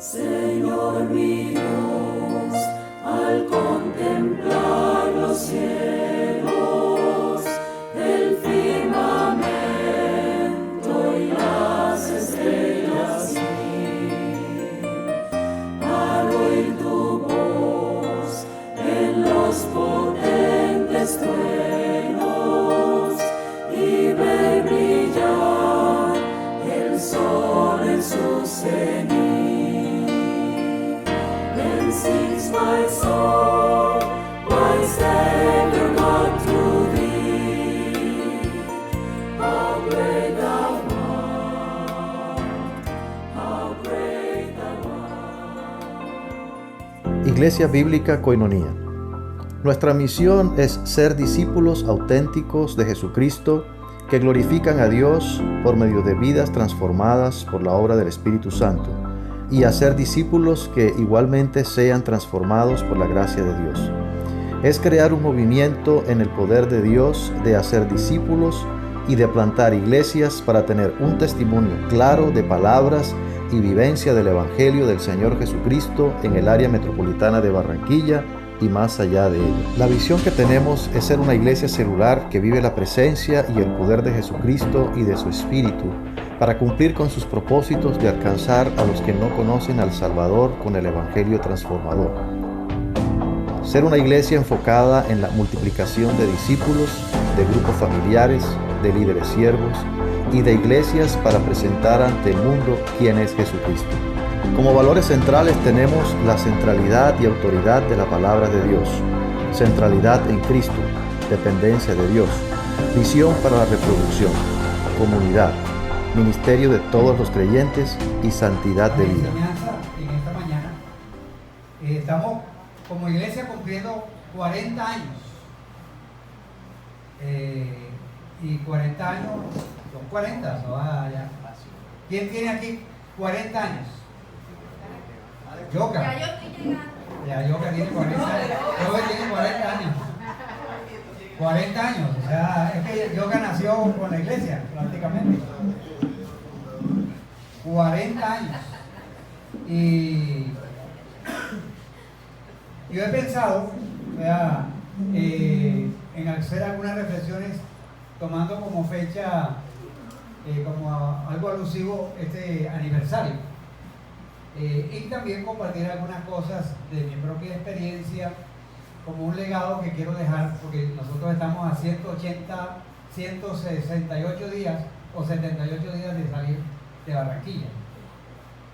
Señor mi Dios, al contemplar los cielos, el firmamento y las estrellas mil, al oír tu voz en los potentes truenos y ver brillar el sol en su cenit. Sings my soul, my Savior God, to thee. How great thou art, how great thou art. Iglesia Bíblica Koinonía. Nuestra misión es ser discípulos auténticos de Jesucristo que glorifican a Dios por medio de vidas transformadas por la obra del Espíritu Santo, y hacer discípulos que igualmente sean transformados por la gracia de Dios. Es crear un movimiento en el poder de Dios de hacer discípulos y de plantar iglesias para tener un testimonio claro de palabras y vivencia del Evangelio del Señor Jesucristo en el área metropolitana de Barranquilla y más allá de ella. La visión que tenemos es ser una iglesia celular que vive la presencia y el poder de Jesucristo y de su Espíritu, para cumplir con sus propósitos de alcanzar a los que no conocen al Salvador con el Evangelio transformador. Ser una iglesia enfocada en la multiplicación de discípulos, de grupos familiares, de líderes siervos y de iglesias para presentar ante el mundo quién es Jesucristo. Como valores centrales tenemos la centralidad y autoridad de la palabra de Dios, centralidad en Cristo, dependencia de Dios, visión para la reproducción, comunidad, ministerio de todos los creyentes y santidad de vida. En esta mañana estamos como iglesia cumpliendo 40 años. Y 40 años, son 40, ¿no? Ya. ¿Quién tiene aquí 40 años? Yoka. Ya yo estoy llegando. Ya Yoka tiene 40 años. Yoka tiene 40 años. 40 años, o sea, es que Yoka nació con la iglesia, prácticamente. 40 años. Y yo he pensado, en hacer algunas reflexiones tomando como fecha, como algo alusivo este aniversario. Y también compartir algunas cosas de mi propia experiencia como un legado que quiero dejar, porque nosotros estamos a 168 días o 78 días de salir de Barranquilla.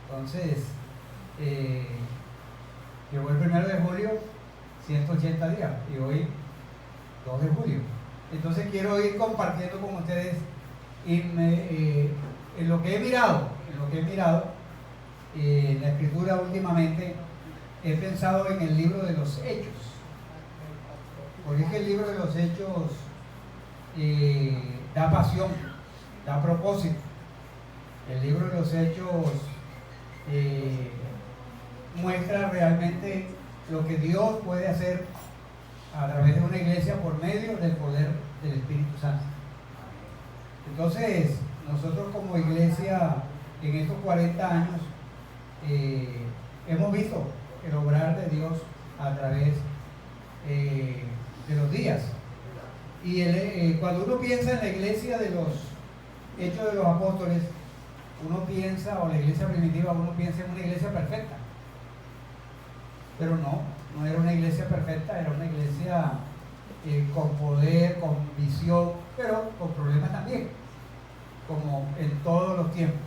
Entonces, llegó el 1 de julio, 180 días, y hoy 2 de julio. Entonces quiero ir compartiendo con ustedes en lo que he mirado, en la escritura últimamente. He pensado en el libro de los Hechos, porque es que el libro de los Hechos da pasión, da propósito. El libro de los Hechos muestra realmente lo que Dios puede hacer a través de una iglesia por medio del poder del Espíritu Santo. Entonces, nosotros como iglesia en estos 40 años hemos visto el obrar de Dios a través de los días. Y cuando uno piensa en la iglesia de los Hechos de los Apóstoles, uno piensa, o la iglesia primitiva, uno piensa en una iglesia perfecta. Pero no era una iglesia perfecta, era una iglesia con poder, con visión, pero con problemas también, como en todos los tiempos.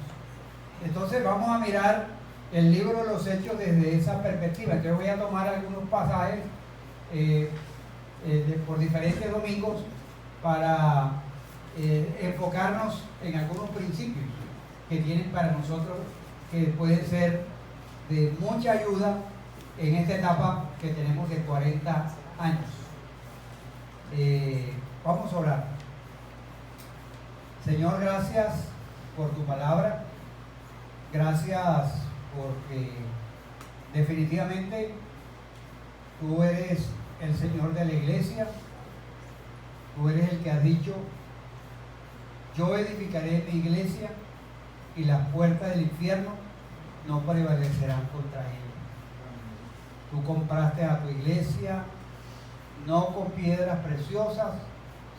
Entonces vamos a mirar el libro de los Hechos desde esa perspectiva. Entonces voy a tomar algunos pasajes por diferentes domingos para enfocarnos en algunos principios que tienen para nosotros, que pueden ser de mucha ayuda en esta etapa que tenemos de 40 años. Vamos a orar. Señor, gracias por tu palabra. Gracias porque definitivamente tú eres el Señor de la iglesia. Tú eres el que has dicho: yo edificaré mi iglesia y las puertas del infierno no prevalecerán contra ellos. Tú compraste a tu iglesia no con piedras preciosas,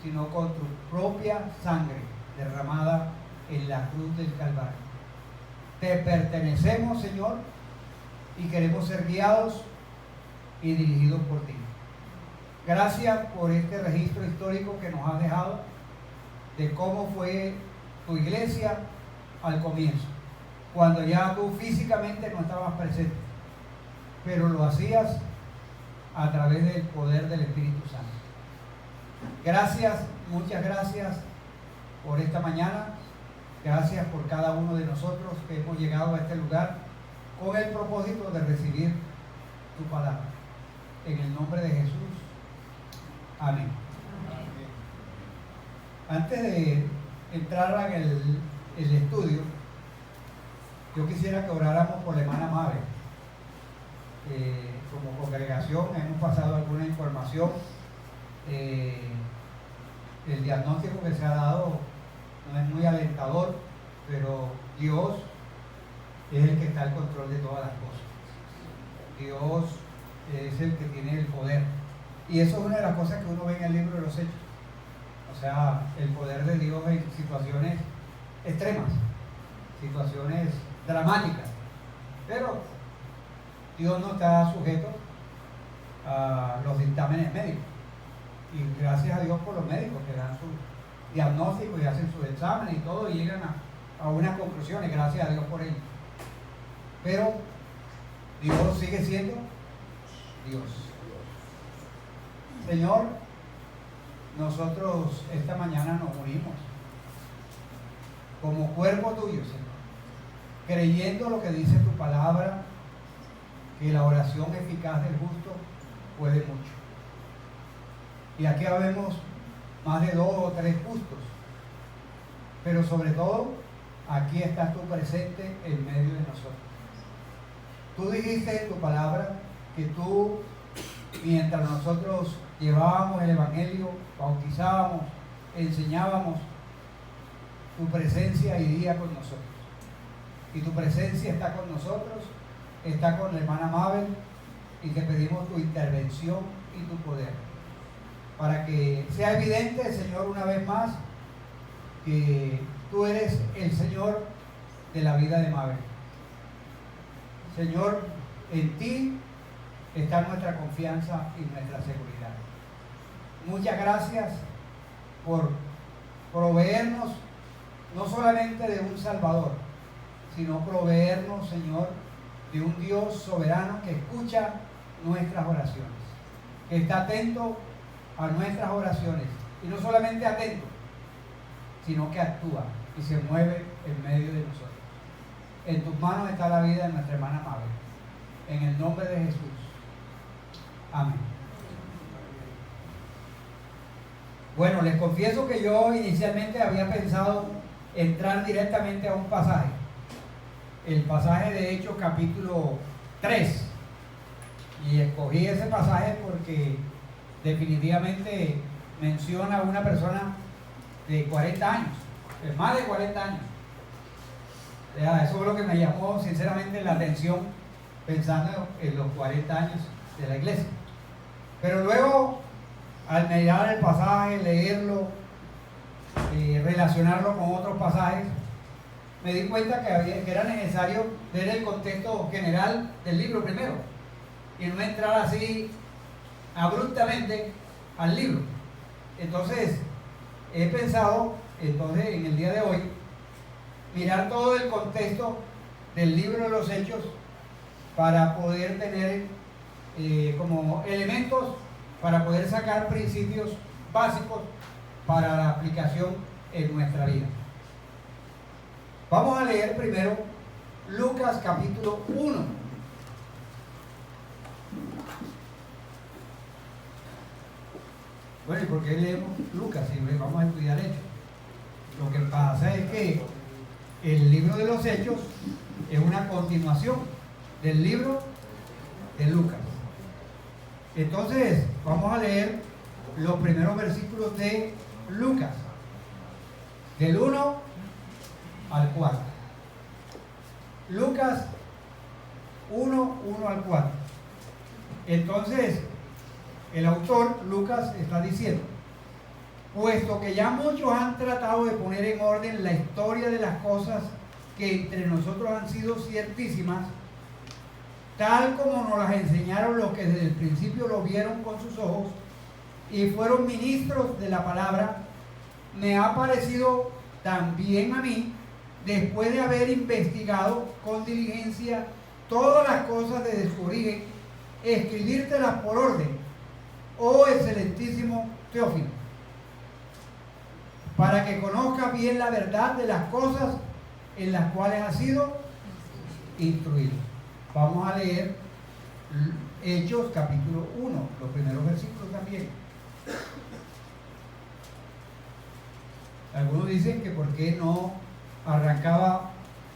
sino con tu propia sangre derramada en la cruz del Calvario. Te pertenecemos, Señor, y queremos ser guiados y dirigidos por ti. Gracias por este registro histórico que nos has dejado de cómo fue tu iglesia al comienzo, cuando ya tú físicamente no estabas presente, pero lo hacías a través del poder del Espíritu Santo. Gracias, muchas gracias por esta mañana. Gracias por cada uno de nosotros que hemos llegado a este lugar con el propósito de recibir tu palabra. En el nombre de Jesús. Amén. Antes de entrar en el estudio, yo quisiera que oráramos por la hermana Mabel. Como congregación hemos pasado alguna información. El diagnóstico que se ha dado no es muy alentador, pero Dios es el que está al control de todas las cosas. Dios es el que tiene el poder. Y eso es una de las cosas que uno ve en el libro de los Hechos. O sea, el poder de Dios en situaciones extremas, situaciones dramáticas. Pero Dios no está sujeto a los dictámenes médicos. Y gracias a Dios por los médicos que dan su diagnóstico y hacen sus exámenes y todo y llegan a unas conclusiones. Gracias a Dios por ello. Pero Dios sigue siendo Dios. Señor, nosotros esta mañana nos unimos como cuerpo tuyo, Señor, creyendo lo que dice tu palabra, que la oración eficaz del justo puede mucho. Y aquí habemos más de 2 o 3 justos, pero sobre todo aquí estás tú presente en medio de nosotros. Tú dijiste en tu palabra que tú, mientras nosotros llevábamos el Evangelio, bautizábamos, enseñábamos, tu presencia iría con nosotros. Y tu presencia está con nosotros, está con la hermana Mabel, y te pedimos tu intervención y tu poder, para que sea evidente, Señor, una vez más, que tú eres el Señor de la vida de Mabel. Señor, en ti está nuestra confianza y nuestra seguridad. Muchas gracias por proveernos no solamente de un Salvador, sino proveernos, Señor, de un Dios soberano que escucha nuestras oraciones, que está atento a nuestras oraciones, y no solamente atento, sino que actúa y se mueve en medio de nosotros. En tus manos está la vida de nuestra hermana Mabel. En el nombre de Jesús. Amén. Bueno, les confieso que yo inicialmente había pensado entrar directamente a un pasaje. El pasaje de Hechos capítulo 3. Y escogí ese pasaje porque definitivamente menciona a una persona de 40 años, de más de 40 años. Eso es lo que me llamó sinceramente la atención, pensando en los 40 años de la iglesia. Pero luego, al mirar el pasaje, leerlo, relacionarlo con otros pasajes, me di cuenta que era necesario ver el contexto general del libro primero y no entrar así abruptamente al libro. Entonces, he pensado en el día de hoy mirar todo el contexto del libro de los Hechos para poder tener como elementos para poder sacar principios básicos para la aplicación en nuestra vida. Vamos a leer primero Lucas capítulo 1. Bueno, ¿y por qué leemos Lucas si vamos a estudiar Hechos? Lo que pasa es que el libro de los Hechos es una continuación del libro de Lucas. Entonces, vamos a leer los primeros versículos de Lucas, del 1 al 4. Lucas 1, 1 al 4. Entonces, el autor, Lucas, está diciendo: puesto que ya muchos han tratado de poner en orden la historia de las cosas que entre nosotros han sido ciertísimas, tal como nos las enseñaron los que desde el principio lo vieron con sus ojos y fueron ministros de la palabra, me ha parecido también a mí, después de haber investigado con diligencia todas las cosas desde su origen, escribírtelas por orden, oh excelentísimo Teófilo, para que conozcas bien la verdad de las cosas en las cuales has sido instruido. Vamos a leer Hechos capítulo 1, los primeros versículos también. Algunos dicen que por qué no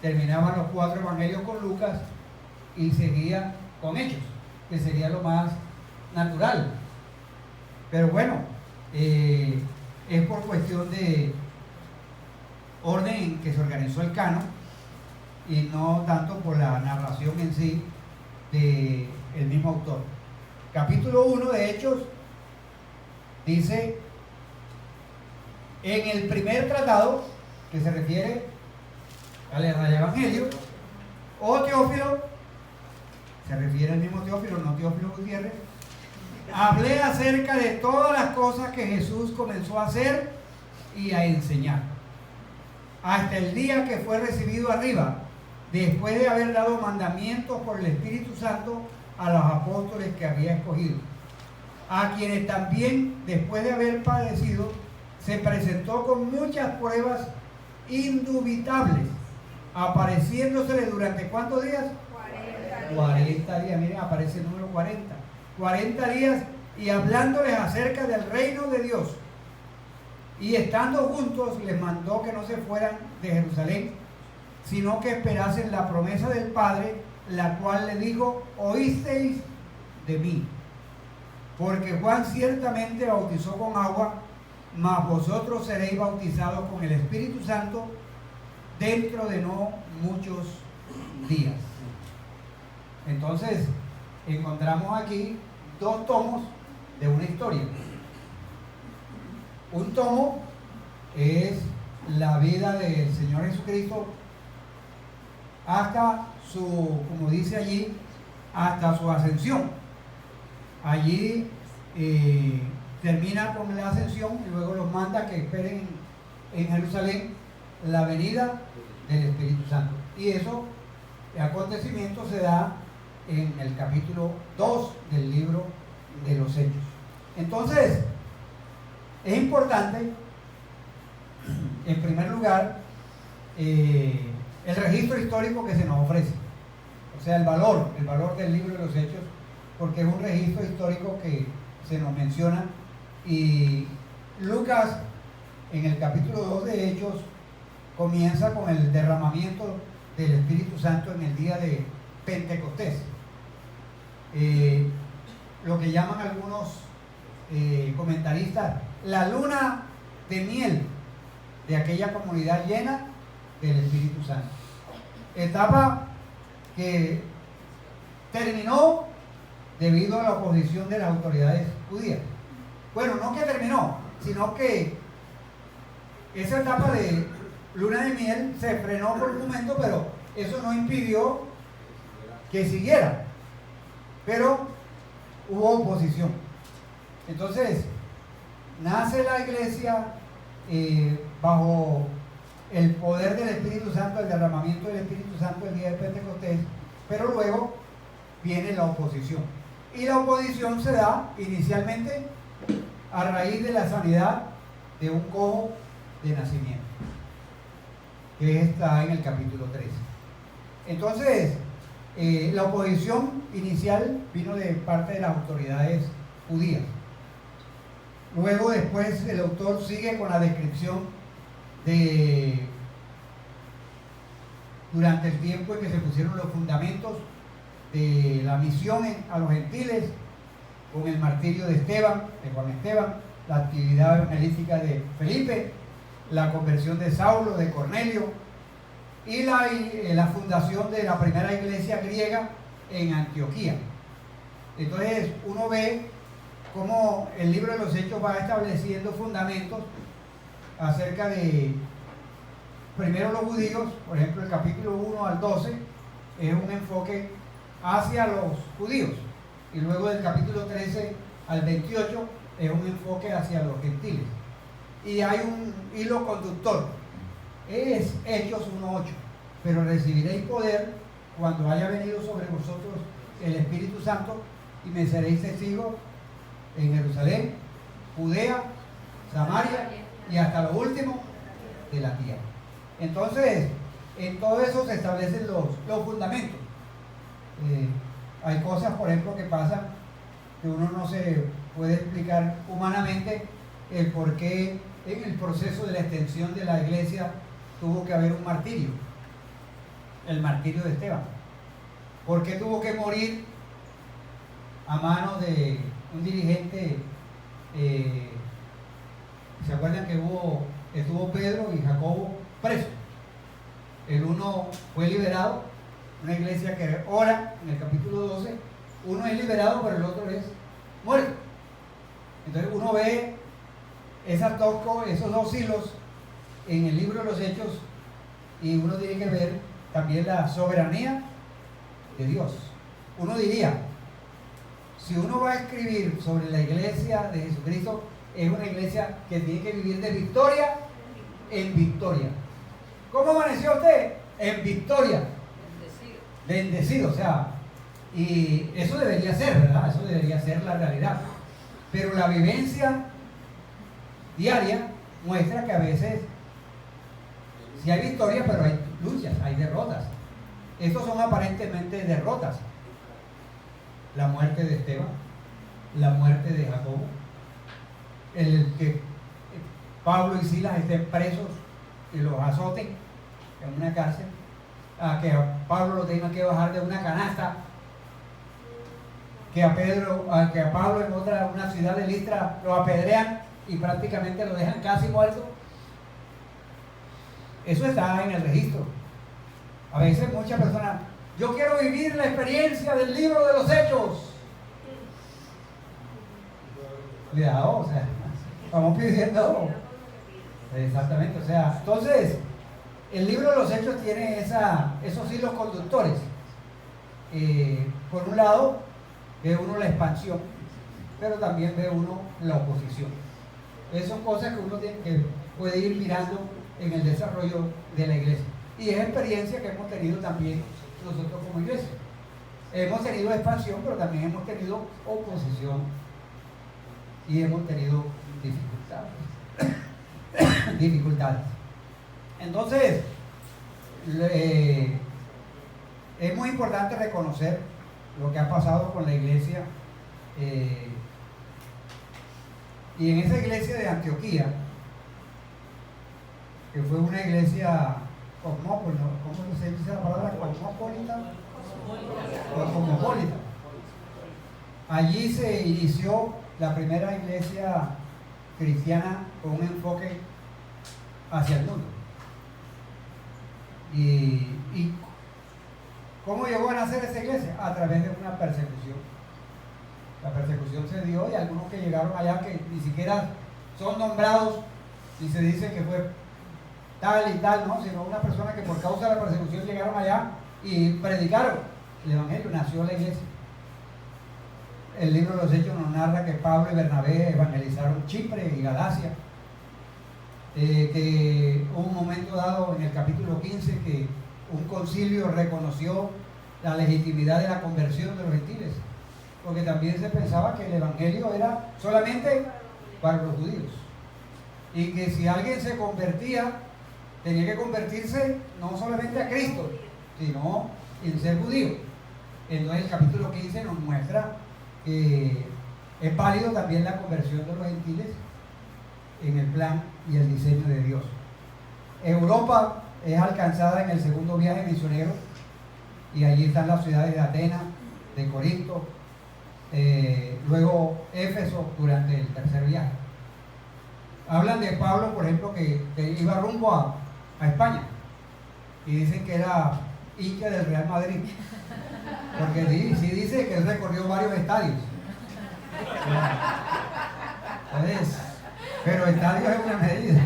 terminaban los 4 evangelios con Lucas y seguía con Hechos, que sería lo más natural. Pero bueno, es por cuestión de orden en que se organizó el canon y no tanto por la narración en sí del mismo autor. Capítulo 1 de Hechos dice: en el primer tratado, que se refiere al Evangelio, oh Teófilo, se refiere al mismo Teófilo, no Teófilo Gutiérrez, hablé acerca de todas las cosas que Jesús comenzó a hacer y a enseñar, hasta el día que fue recibido arriba, después de haber dado mandamientos por el Espíritu Santo a los apóstoles que había escogido, a quienes también, después de haber padecido, se presentó con muchas pruebas indubitables, apareciéndosele durante ¿cuántos días? 40 días, miren, aparece el número 40. 40 días y hablándoles acerca del reino de Dios. Y estando juntos les mandó que no se fueran de Jerusalén, sino que esperasen la promesa del Padre, la cual le dijo: oísteis de mí. Porque Juan ciertamente bautizó con agua, mas vosotros seréis bautizados con el Espíritu Santo dentro de no muchos días. Entonces, encontramos aquí 2 tomos de una historia. Un tomo es la vida del Señor Jesucristo hasta su, como dice allí, hasta su ascensión. Allí termina con la ascensión y luego los manda que esperen en Jerusalén la venida del Espíritu Santo. Y eso, el acontecimiento se da en el capítulo 2 del libro de los Hechos. Entonces, es importante, en primer lugar, el registro histórico que se nos ofrece. O sea, el valor del libro de los Hechos, porque es un registro histórico que se nos menciona. Y Lucas, en el capítulo 2 de Hechos, comienza con el derramamiento del Espíritu Santo en el día de Pentecostés. Lo que llaman algunos comentaristas la luna de miel de aquella comunidad llena del Espíritu Santo. Etapa que terminó debido a la oposición de las autoridades judías. Bueno, no que terminó, sino que esa etapa de luna de miel se frenó por un momento, pero eso no impidió que siguiera. Pero hubo oposición. Entonces, nace la iglesia bajo el poder del Espíritu Santo, el derramamiento del Espíritu Santo el día de Pentecostés, pero luego viene la oposición. Y la oposición se da inicialmente a raíz de la sanidad de un cojo de nacimiento, que está en el capítulo 13. Entonces, la oposición inicial vino de parte de las autoridades judías. Luego, después, el autor sigue con la descripción de durante el tiempo en que se pusieron los fundamentos de la misión a los gentiles, con el martirio de Esteban, de Juan Esteban, la actividad evangelística de Felipe, la conversión de Saulo, de Cornelio, y la fundación de la primera iglesia griega en Antioquía. Entonces uno ve cómo el libro de los Hechos va estableciendo fundamentos acerca de, primero los judíos, por ejemplo el capítulo 1 al 12 es un enfoque hacia los judíos, y luego del capítulo 13 al 28 es un enfoque hacia los gentiles. Y hay un hilo conductor, es Hechos 1:8, pero recibiréis poder cuando haya venido sobre vosotros el Espíritu Santo y me seréis testigos en Jerusalén, Judea, Samaria y hasta lo último de la tierra. Entonces, en todo eso se establecen los fundamentos. Hay cosas, por ejemplo, que pasan que uno no se puede explicar humanamente el por qué en el proceso de la extensión de la iglesia tuvo que haber un martirio, el martirio de Esteban. ¿Por qué tuvo que morir a manos de un dirigente? ¿Se acuerdan que estuvo Pedro y Jacobo presos? El uno fue liberado, una iglesia que ora en el capítulo 12, uno es liberado pero el otro es muerto. Entonces uno ve esos dos hilos en el libro de los Hechos y uno tiene que ver también la soberanía de Dios. Uno diría, si uno va a escribir sobre la iglesia de Jesucristo, es una iglesia que tiene que vivir de victoria en victoria. ¿Cómo amaneció usted? En victoria. Bendecido, o sea, y eso debería ser, ¿verdad? Eso debería ser la realidad. Pero la vivencia diaria muestra que a veces sí hay victorias, pero hay luchas, hay derrotas. Estos son aparentemente derrotas. La muerte de Esteban, la muerte de Jacobo, el que Pablo y Silas estén presos y los azoten en una cárcel, a que a Pablo lo tengan que bajar de una canasta, que a Pablo en una ciudad de Listra lo apedrean y prácticamente lo dejan casi muerto. Eso está en el registro. A veces muchas personas, yo quiero vivir la experiencia del libro de los Hechos. Cuidado, o sea, estamos pidiendo. Exactamente, o sea, entonces, el libro de los Hechos tiene esos hilos conductores. Por un lado, ve uno la expansión, pero también ve uno la oposición. Esas son cosas que uno puede ir mirando en el desarrollo de la iglesia. Y es experiencia que hemos tenido también nosotros como iglesia. Hemos tenido expansión, pero también hemos tenido oposición y hemos tenido dificultades. Entonces, es muy importante reconocer lo que ha pasado con la iglesia. Y en esa iglesia de Antioquía, que fue una iglesia cosmopolita, ¿cómo se dice la palabra? Cosmopolita. Allí se inició la primera iglesia cristiana con un enfoque hacia el mundo. ¿Y cómo llegó a nacer esa iglesia? A través de una persecución. La persecución se dio y algunos que llegaron allá que ni siquiera son nombrados y se dice que fue tal y tal, no, sino una persona que por causa de la persecución llegaron allá y predicaron el evangelio, nació la iglesia. El libro de los Hechos nos narra que Pablo y Bernabé evangelizaron Chipre y Galacia, que hubo un momento dado en el capítulo 15 que un concilio reconoció la legitimidad de la conversión de los gentiles, porque también se pensaba que el evangelio era solamente para los judíos y que si alguien se convertía tenía que convertirse no solamente a Cristo, sino en ser judío. Entonces el capítulo 15 nos muestra que es válido también la conversión de los gentiles en el plan y el diseño de Dios. Europa es alcanzada en el segundo viaje misionero y allí están las ciudades de Atenas, de Corinto, luego Éfeso durante el tercer viaje. Hablan de Pablo, por ejemplo, que iba rumbo a España y dicen que era hincha del Real Madrid. Porque sí dice que él recorrió varios estadios. Entonces, pero estadio es una medida.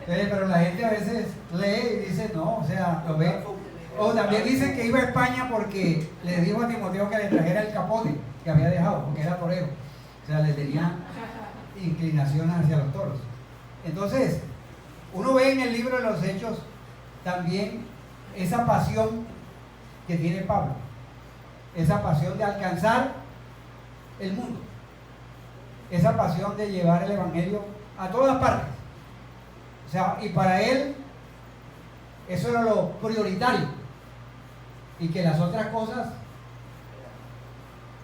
Entonces, pero la gente a veces lee y dice no, o sea, lo ve. O también dicen que iba a España porque le dijo a Timoteo que le trajera el capote que había dejado, porque era torero. O sea, le tenía inclinación hacia los toros. Entonces, uno ve en el libro de los Hechos también esa pasión que tiene Pablo. Esa pasión de alcanzar el mundo. Esa pasión de llevar el evangelio a todas partes. O sea, y para él eso era lo prioritario. Y que las otras cosas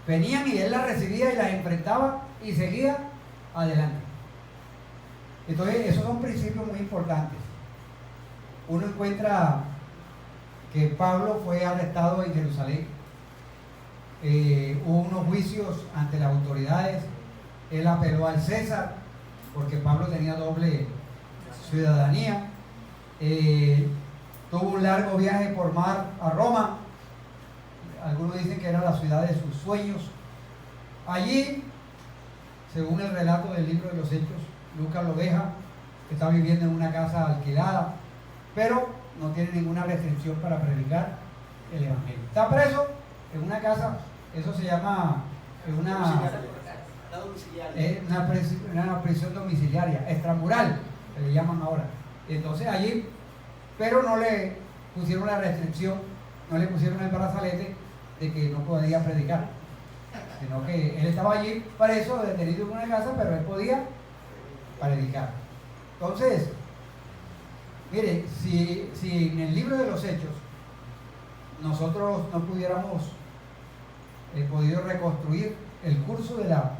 venían y él las recibía y las enfrentaba y seguía adelante. Entonces, esos son principios muy importantes. Uno encuentra que Pablo fue arrestado en Jerusalén. Hubo unos juicios ante las autoridades. Él apeló al César porque Pablo tenía doble ciudadanía. Tuvo un largo viaje por mar a Roma. Algunos dicen que era la ciudad de sus sueños. Allí, según el relato del libro de los Hechos, Lucas lo deja, está viviendo en una casa alquilada, pero no tiene ninguna restricción para predicar el evangelio. Está preso en una casa, eso se llama una prisión domiciliaria, extramural, que le llaman ahora. Entonces allí, pero no le pusieron la restricción, no le pusieron el brazalete de que no podía predicar, sino que él estaba allí preso, detenido en una casa, pero él podía predicar. Entonces, mire, si en el libro de los Hechos nosotros no pudiéramos podido reconstruir el curso de la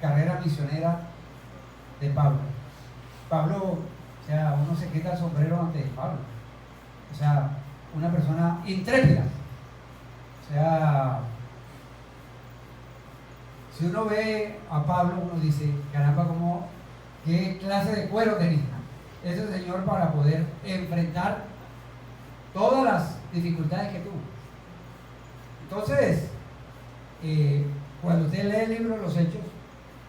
carrera misionera de Pablo. Pablo, o sea, uno se quita el sombrero ante Pablo. O sea, una persona intrépida. O sea, si uno ve a Pablo, uno dice, caramba, qué clase de cuero tenía ese señor para poder enfrentar todas las dificultades que tuvo. Entonces, cuando usted lee el libro de los Hechos,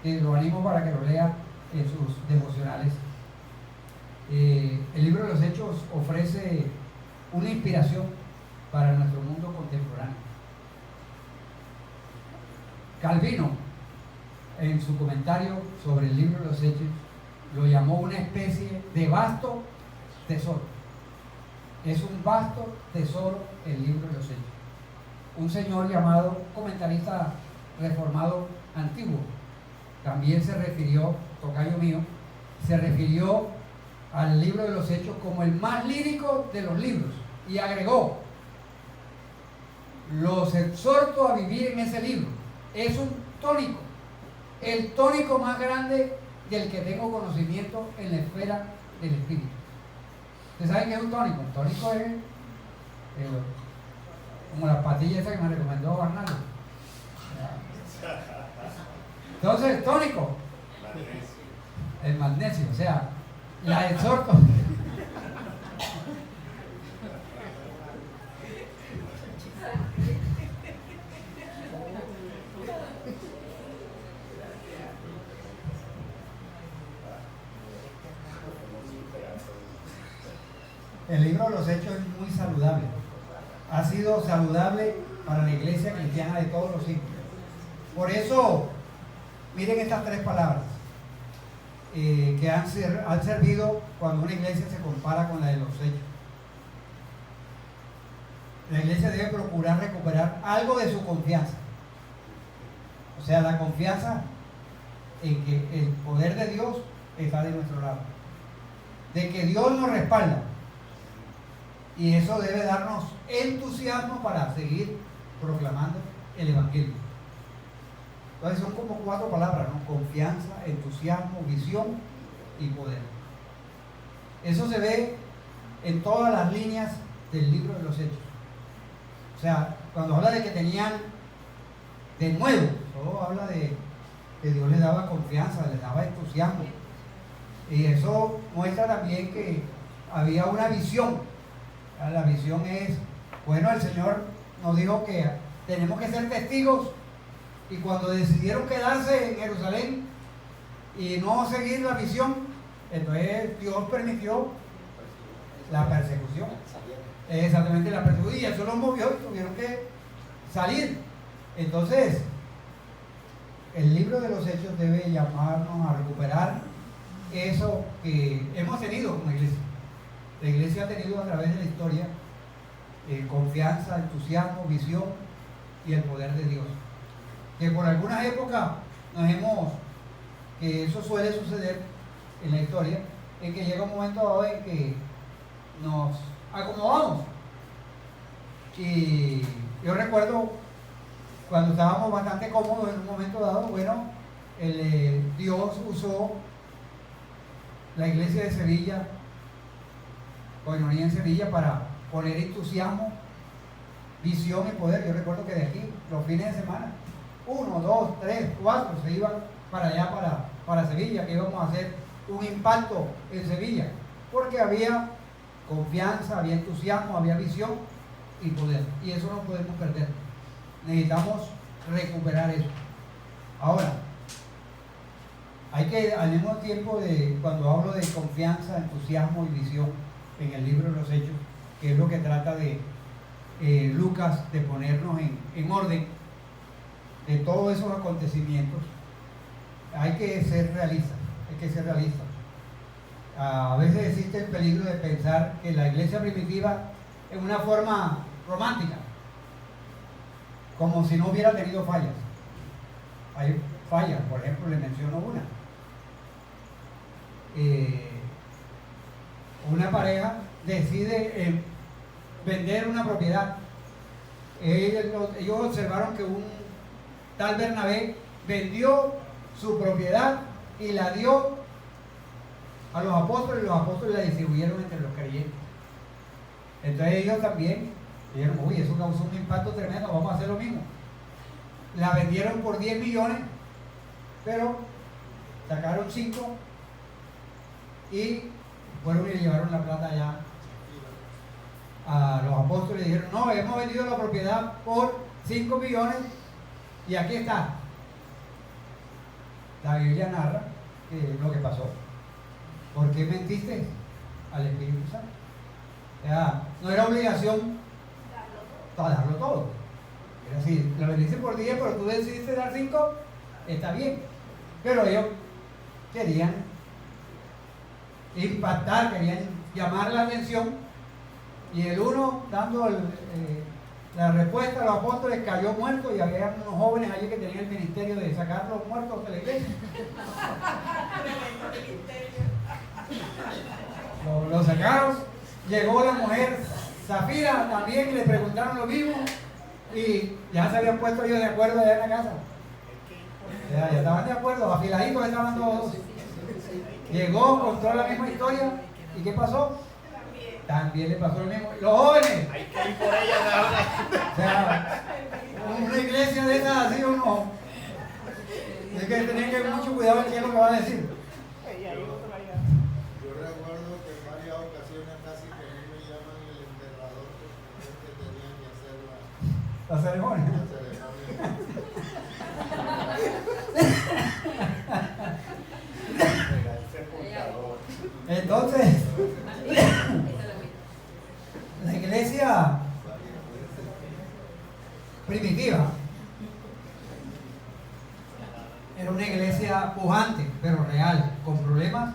lo animo para que lo lea en sus devocionales. El libro de los Hechos ofrece una inspiración para nuestro mundo contemporáneo. Calvino, en su comentario sobre el libro de los Hechos, lo llamó una especie de vasto tesoro. Es un vasto tesoro el libro de los Hechos. Un señor llamado comentarista reformado antiguo también se refirió, tocayo mío, se refirió al libro de los Hechos como el más lírico de los libros y agregó: los exhorto a vivir en ese libro. Es un tónico, el tónico más grande del que tengo conocimiento en la esfera del espíritu. ¿Ustedes saben qué es un tónico? Un tónico es como la pastilla esa que me recomendó Arnaldo. Entonces, tónico, el magnesio, o sea, la exhorto. El libro de los Hechos es muy saludable. Ha sido saludable para la iglesia cristiana de todos los siglos. Por eso, miren estas tres palabras que han servido cuando una iglesia se compara con la de los Hechos. La iglesia debe procurar recuperar algo de su confianza. O sea, la confianza en que el poder de Dios está de nuestro lado. De que Dios nos respalda. Y eso debe darnos entusiasmo para seguir proclamando el evangelio. Entonces son como cuatro palabras, ¿no? Confianza, entusiasmo, visión y poder. Eso se ve en todas las líneas del libro de los Hechos. O sea, cuando habla de que tenían de nuevo, todo habla de que Dios les daba confianza, les daba entusiasmo. Y eso muestra también que había una visión. La visión es Bueno, el Señor nos dijo que tenemos que ser testigos, y cuando decidieron quedarse en Jerusalén y no seguir la visión, entonces Dios permitió la persecución. Exactamente, la persecución, y eso los movió y tuvieron que salir. Entonces, el libro de los Hechos debe llamarnos a recuperar eso que hemos tenido como iglesia. La iglesia ha tenido a través de la historia confianza, entusiasmo, visión y el poder de Dios. Que por algunas épocas que eso suele suceder en la historia, en que llega un momento dado en que nos acomodamos. Y yo recuerdo cuando estábamos bastante cómodos en un momento dado, bueno, Dios usó la iglesia de Sevilla, Coinonía en Sevilla, para poner entusiasmo, visión y poder. Yo recuerdo que de aquí, los fines de semana, 1, 2, 3, 4 se iban para allá, para Sevilla, que íbamos a hacer un impacto en Sevilla, porque había confianza, había entusiasmo, había visión y poder, y eso no podemos perder. Necesitamos recuperar eso. Ahora, hay que, al mismo tiempo, cuando hablo de confianza, entusiasmo y visión en el libro de los Hechos, que es lo que trata de Lucas, de ponernos en orden de todos esos acontecimientos, hay que ser realistas, A veces existe el peligro de pensar que la iglesia primitiva es una forma romántica, como si no hubiera tenido fallas. Hay fallas, por ejemplo, le menciono una. Una pareja decide vender una propiedad. Ellos observaron que un tal Bernabé vendió su propiedad y la dio a los apóstoles, y los apóstoles la distribuyeron entre los creyentes. Entonces ellos también dijeron, uy, eso causó un impacto tremendo, vamos a hacer lo mismo. La vendieron por 10 millones, pero sacaron 5 y fueron y le llevaron la plata allá a los apóstoles y dijeron, no, hemos vendido la propiedad por 5 millones y aquí está. La Biblia narra lo que pasó. ¿Por qué mentiste al Espíritu Santo? O sea, no era obligación darlo todo. Era así, la vendiste por 10, pero tú decidiste dar 5, está bien. Pero ellos querían impactar, querían llamar la atención, y el uno, dando la respuesta a los apóstoles, cayó muerto, y había unos jóvenes allí que tenían el ministerio de sacar los muertos de la iglesia. Lo sacaron, llegó la mujer Zafira también, y le preguntaron lo mismo, y ya se habían puesto ellos de acuerdo allá en la casa. Ya estaban de acuerdo, afiladitos estaban todos. Llegó, contó la misma historia, ¿y qué pasó? También le pasó lo mismo. Los jóvenes. Hay que ir por ella, O sea, una iglesia de esas así, uno. Es que tener que tener mucho cuidado en qué es lo que va a decir. Yo recuerdo que en varias ocasiones casi que a mí me llaman el enterrador porque que tenían que hacer La ceremonia. la ceremonia. Entonces, la iglesia primitiva era una iglesia pujante, pero real, con problemas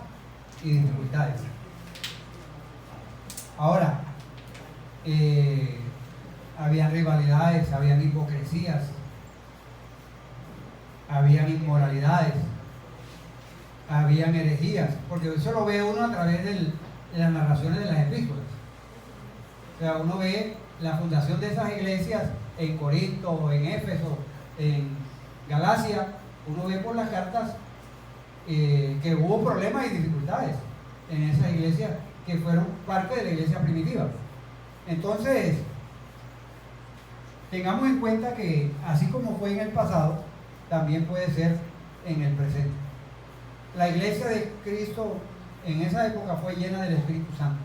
y dificultades. Ahora, habían rivalidades, habían hipocresías, habían inmoralidades, habían herejías, porque eso lo ve uno a través de las narraciones de las epístolas. O sea, uno ve la fundación de esas iglesias en Corinto, en Éfeso, en Galacia. Uno ve por las cartas que hubo problemas y dificultades en esas iglesias que fueron parte de la iglesia primitiva. Entonces, tengamos en cuenta que así como fue en el pasado, también puede ser en el presente. La iglesia de Cristo en esa época fue llena del Espíritu Santo.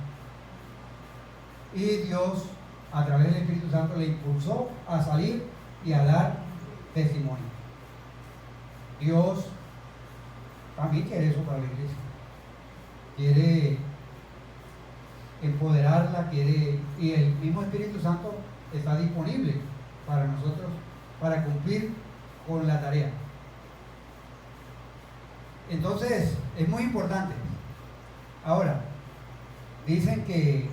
Y Dios, a través del Espíritu Espíritu Santo le impulsó a salir y a dar testimonio. Dios también quiere eso para la iglesia. Quiere empoderarla, y el mismo Espíritu Santo está disponible para nosotros para cumplir con la tarea. Entonces, es muy importante. Ahora, dicen que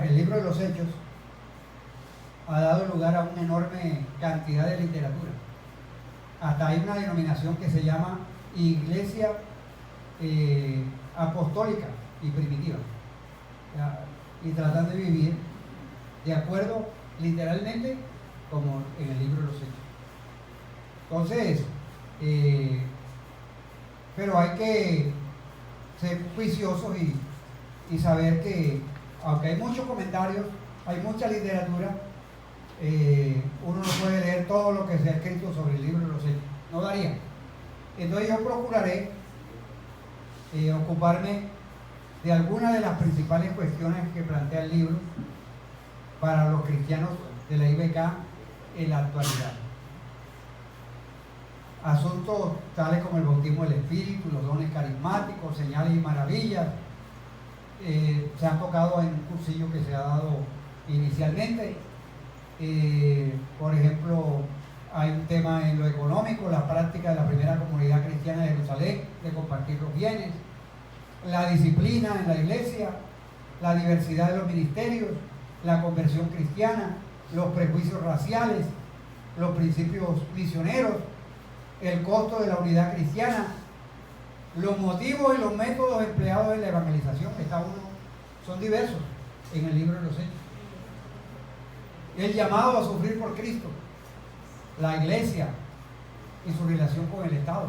el libro de los Hechos ha dado lugar a una enorme cantidad de literatura. Hasta hay una denominación que se llama Iglesia Apostólica y Primitiva. Y tratan de vivir de acuerdo literalmente como en el libro de los Hechos. Entonces, pero hay que ser juiciosos y saber que aunque hay muchos comentarios, hay mucha literatura, uno no puede leer todo lo que se ha escrito sobre el libro de los Hechos, no daría. Entonces yo procuraré ocuparme de algunas de las principales cuestiones que plantea el libro para los cristianos de la IBK en la actualidad. Asuntos tales como el bautismo del Espíritu, los dones carismáticos, señales y maravillas, se han tocado en un cursillo que se ha dado inicialmente. Por ejemplo, hay un tema en lo económico, la práctica de la primera comunidad cristiana de Jerusalén, de compartir los bienes, la disciplina en la iglesia, la diversidad de los ministerios, la conversión cristiana, los prejuicios raciales, los principios misioneros, el costo de la unidad cristiana, los motivos y los métodos empleados en la evangelización, son diversos en el libro de los Hechos. El llamado a sufrir por Cristo, la iglesia y su relación con el Estado,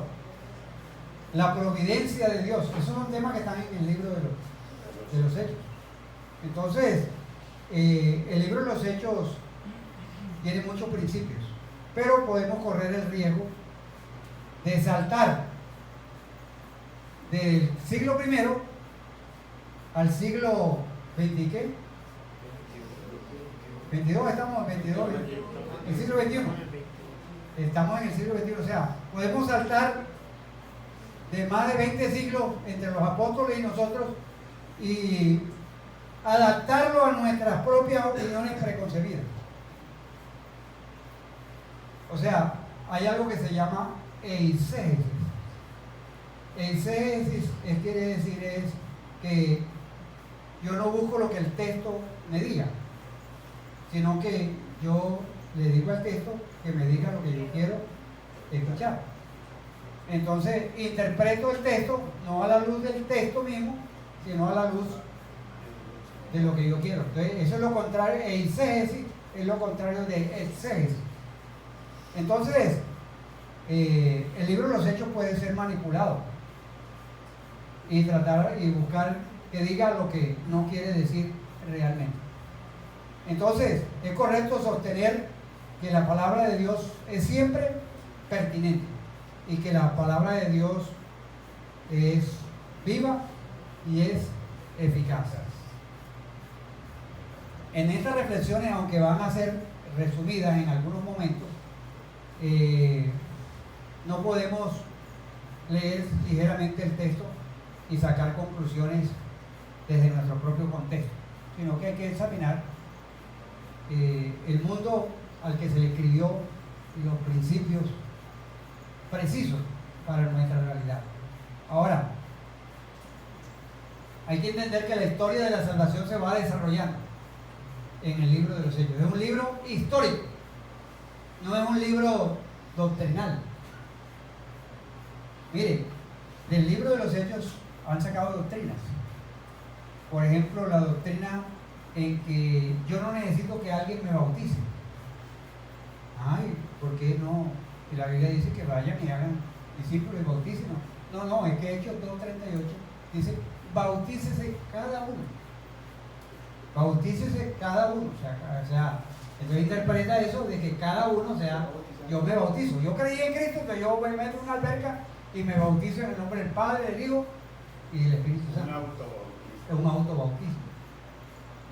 la providencia de Dios, esos son temas que están en el libro de los Hechos. Entonces, el libro de los Hechos tiene muchos principios, pero podemos correr el riesgo de saltar del siglo I al siglo XX, ¿qué? 22, estamos en 22, el siglo XXI. Estamos en el siglo XXI, o sea, podemos saltar de más de 20 siglos entre los apóstoles y nosotros y adaptarlo a nuestras propias opiniones preconcebidas. O sea, hay algo que se llama eisegesis. Eisegesis quiere decir es que yo no busco lo que el texto me diga, sino que yo le digo al texto que me diga lo que yo quiero escuchar. Entonces interpreto el texto no a la luz del texto mismo, sino a la luz de lo que yo quiero. Entonces eso es lo contrario, eisegesis es lo contrario de exégesis. Entonces el libro de los Hechos puede ser manipulado y tratar y buscar que diga lo que no quiere decir realmente. Entonces es correcto sostener que la palabra de Dios es siempre pertinente y que la palabra de Dios es viva y es eficaz. En estas reflexiones, aunque van a ser resumidas en algunos momentos, no podemos leer ligeramente el texto y sacar conclusiones desde nuestro propio contexto, sino que hay que examinar el mundo al que se le escribió y los principios precisos para nuestra realidad. Ahora, hay que entender que la historia de la salvación se va desarrollando en el libro de los Hechos. Es un libro histórico, no es un libro doctrinal. Miren, del libro de los Hechos han sacado doctrinas. Por ejemplo, la doctrina en que yo no necesito que alguien me bautice. Ay, ¿por qué no? Y la Biblia dice que vayan y hagan discípulos y bauticen. No, es que Hechos 2:38 dice, bautícese cada uno. Bautícese cada uno. O sea, entonces interpreta eso de que cada uno, o sea, yo me bautizo. Yo creí en Cristo, que yo me meto en una alberca y me bautizo en el nombre del Padre, del Hijo y del Espíritu Santo. Es un autobautismo.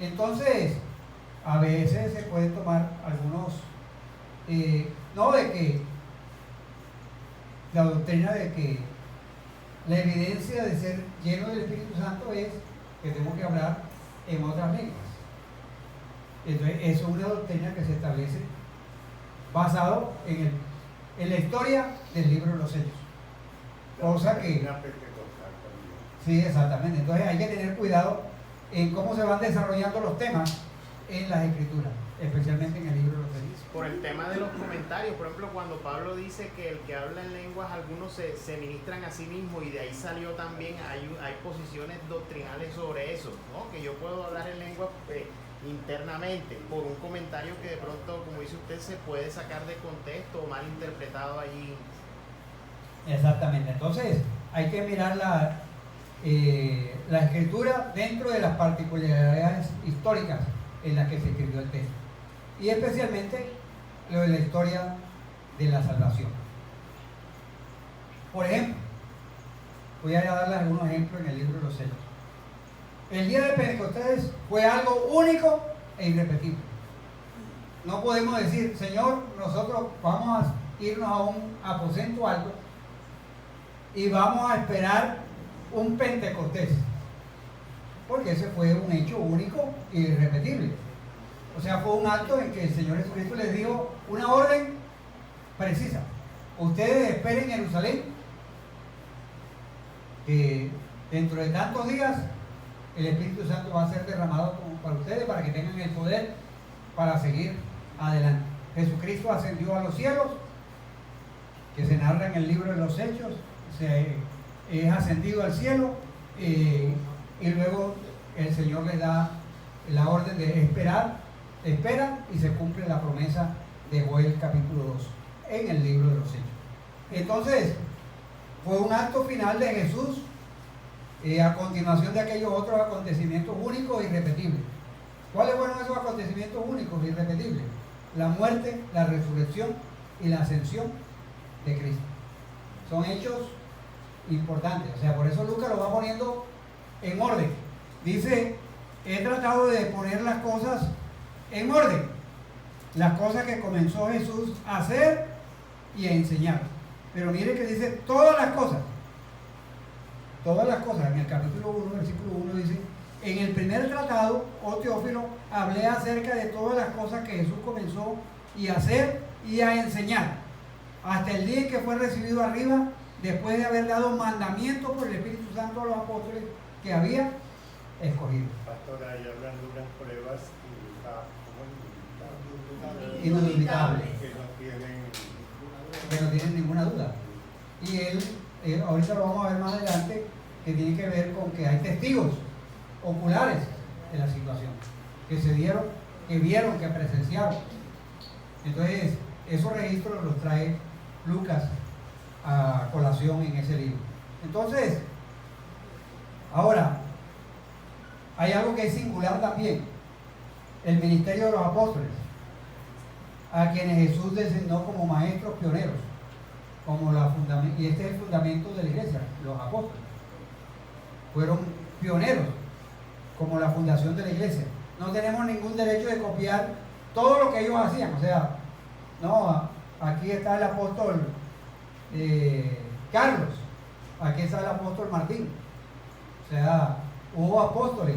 Entonces, a veces se pueden tomar algunos, no de que la doctrina de que la evidencia de ser lleno del Espíritu Santo es que tengo que hablar en otras lenguas. Entonces, eso es una doctrina que se establece basado en la historia del libro de los Hechos. Cosa que... Sí, exactamente. Entonces hay que tener cuidado en cómo se van desarrollando los temas en las Escrituras, especialmente en el libro de los Hechos. Por el tema de los comentarios, por ejemplo, cuando Pablo dice que el que habla en lenguas, algunos se ministran a sí mismos, y de ahí salió también, hay posiciones doctrinales sobre eso, ¿no? Que yo puedo hablar en lengua internamente por un comentario que de pronto, como dice usted, se puede sacar de contexto o mal interpretado allí. Exactamente. Entonces hay que mirar la escritura dentro de las particularidades históricas en las que se escribió el texto, y especialmente lo de la historia de la salvación. Por ejemplo, voy a darles algunos ejemplos en el libro de los Hechos. El día de Pentecostés fue algo único e irrepetible. No podemos decir, Señor, nosotros vamos a irnos a un aposento alto y vamos a esperar un Pentecostés, porque ese fue un hecho único e irrepetible. O sea, fue un acto en que el Señor Jesucristo les dio una orden precisa: ustedes esperen en Jerusalén, que dentro de tantos días el Espíritu Santo va a ser derramado para ustedes, para que tengan el poder para seguir adelante. Jesucristo ascendió a los cielos, que se narra en el libro de los Hechos, es ascendido al cielo, y luego el Señor les da la orden de esperan, y se cumple la promesa de Joel capítulo 2 en el libro de los Hechos. Entonces, fue un acto final de Jesús, a continuación de aquellos otros acontecimientos únicos e irrepetibles. ¿Cuáles fueron esos acontecimientos únicos e irrepetibles? La muerte, la resurrección y la ascensión de Cristo. Son hechos importantes. O sea, por eso Lucas lo va poniendo en orden. Dice, he tratado de poner las cosas en orden. Las cosas que comenzó Jesús a hacer y a enseñar. Pero mire que dice todas las cosas. Todas las cosas. En el capítulo 1, versículo 1 dice, en el primer tratado, oh Teófilo, hablé acerca de todas las cosas que Jesús comenzó a hacer y a enseñar, hasta el día en que fue recibido arriba, después de haber dado mandamientos por el Espíritu Santo a los apóstoles que había escogido. Pastora, ahí hablan de unas pruebas Indubitables, que que no tienen ninguna duda. Y él, ahorita lo vamos a ver más adelante, que tiene que ver con que hay testigos oculares de la situación, que se dieron, que vieron, que presenciaron. Entonces, esos registros los trae Lucas a colación en ese libro. Entonces, ahora, hay algo que es singular también: el ministerio de los apóstoles, a quienes Jesús designó como maestros pioneros, y este es el fundamento de la iglesia. Los apóstoles fueron pioneros, como la fundación de la iglesia. No tenemos ningún derecho de copiar todo lo que ellos hacían. O sea, no, aquí está el apóstol Carlos, aquí está el apóstol Martín. O sea, hubo apóstoles,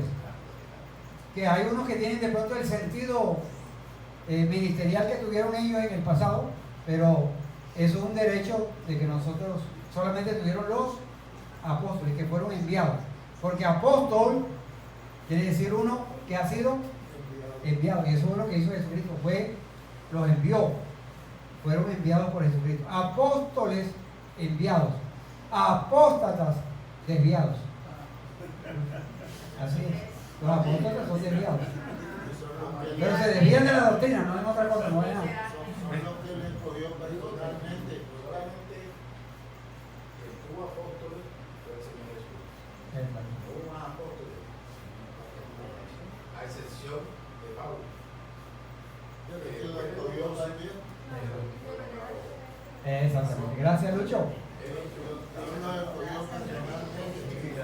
que hay unos que tienen de pronto el sentido ministerial que tuvieron ellos en el pasado, pero eso es un derecho de que nosotros solamente tuvieron los apóstoles, que fueron enviados. Porque apóstol quiere decir uno que ha sido enviado, y eso es lo que hizo Jesucristo, los envió, fueron enviados por Jesucristo. Apóstoles enviados, apóstatas desviados. Así es, los apóstoles son desviados, pero se desvían de la doctrina, no es otra cosa, no es nada. son los que le escogió personalmente. Solamente hubo apóstoles, fue el Señor Jesús. Hubo más apóstoles, a excepción de Pablo. Pero que lo escogió también. Exactamente. Gracias, Lucho. Él lo escogió personalmente.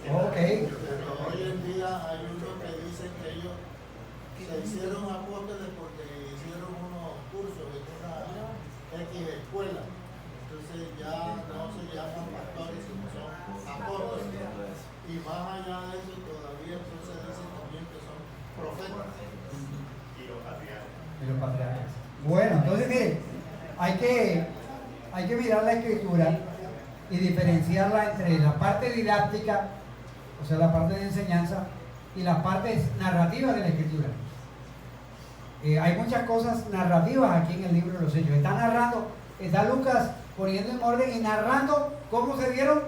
Ok. Pero hoy en día hay unos que dicen que ellos Se hicieron apóstoles porque hicieron unos cursos en una X escuela. Entonces ya no se llaman pastores, sino son apóstoles. Y más allá de eso todavía entonces dicen también que son profetas. Y los patriarcas. Y los patriarcas. Bueno, entonces mire, hay que mirar la escritura y diferenciarla entre la parte didáctica, o sea, la parte de enseñanza, y las partes narrativas de la escritura. Hay muchas cosas narrativas aquí en el libro de los Hechos. Está narrando, está Lucas poniendo en orden y narrando cómo se dieron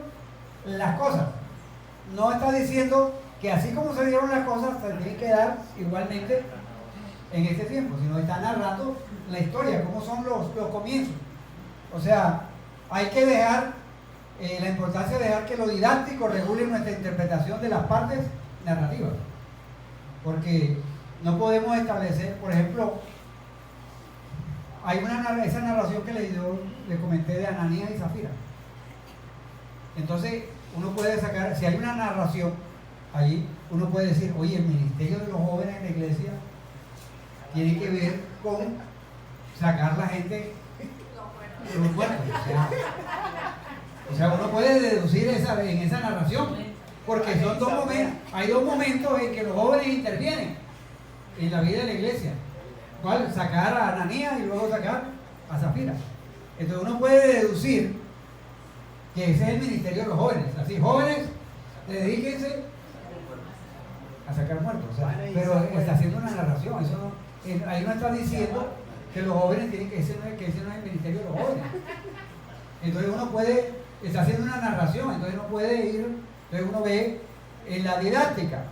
las cosas. No está diciendo que así como se dieron las cosas, se tienen que dar igualmente en este tiempo, sino está narrando la historia, cómo son los comienzos. O sea, hay que dejar, la importancia de dejar que lo didáctico regule nuestra interpretación de las partes narrativas. Porque no podemos establecer, por ejemplo, hay esa narración que le comenté de Ananías y Zafira. Entonces, uno puede sacar, si hay una narración allí, uno puede decir, oye, el ministerio de los jóvenes en la iglesia tiene que ver con sacar la gente de los muertos. O sea, uno puede deducir en esa narración, porque son dos momentos, hay dos momentos en que los jóvenes intervienen en la vida de la iglesia. ¿Cuál? Sacar a Ananías y luego sacar a Zafira. Entonces uno puede deducir que ese es el ministerio de los jóvenes. Así, jóvenes, dedíquense a sacar muertos. O sea, pero está haciendo una narración. Eso no, ahí no está diciendo que los jóvenes tienen que ese no es el ministerio de los jóvenes. Entonces uno puede, está haciendo una narración, entonces uno puede ir, entonces uno ve en la didáctica,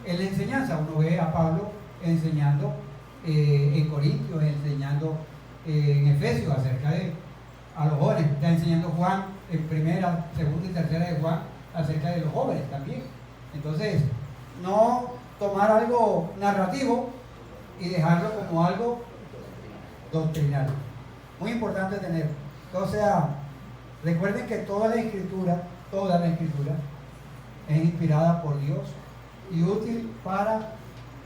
en la enseñanza, uno ve a Pablo enseñando en Corintios, enseñando en Efesios acerca de a los jóvenes, está enseñando Juan en primera, segunda y tercera de Juan acerca de los jóvenes también. Entonces, no tomar algo narrativo y dejarlo como algo doctrinal. Muy importante tener. O sea, recuerden que toda la escritura es inspirada por Dios y útil para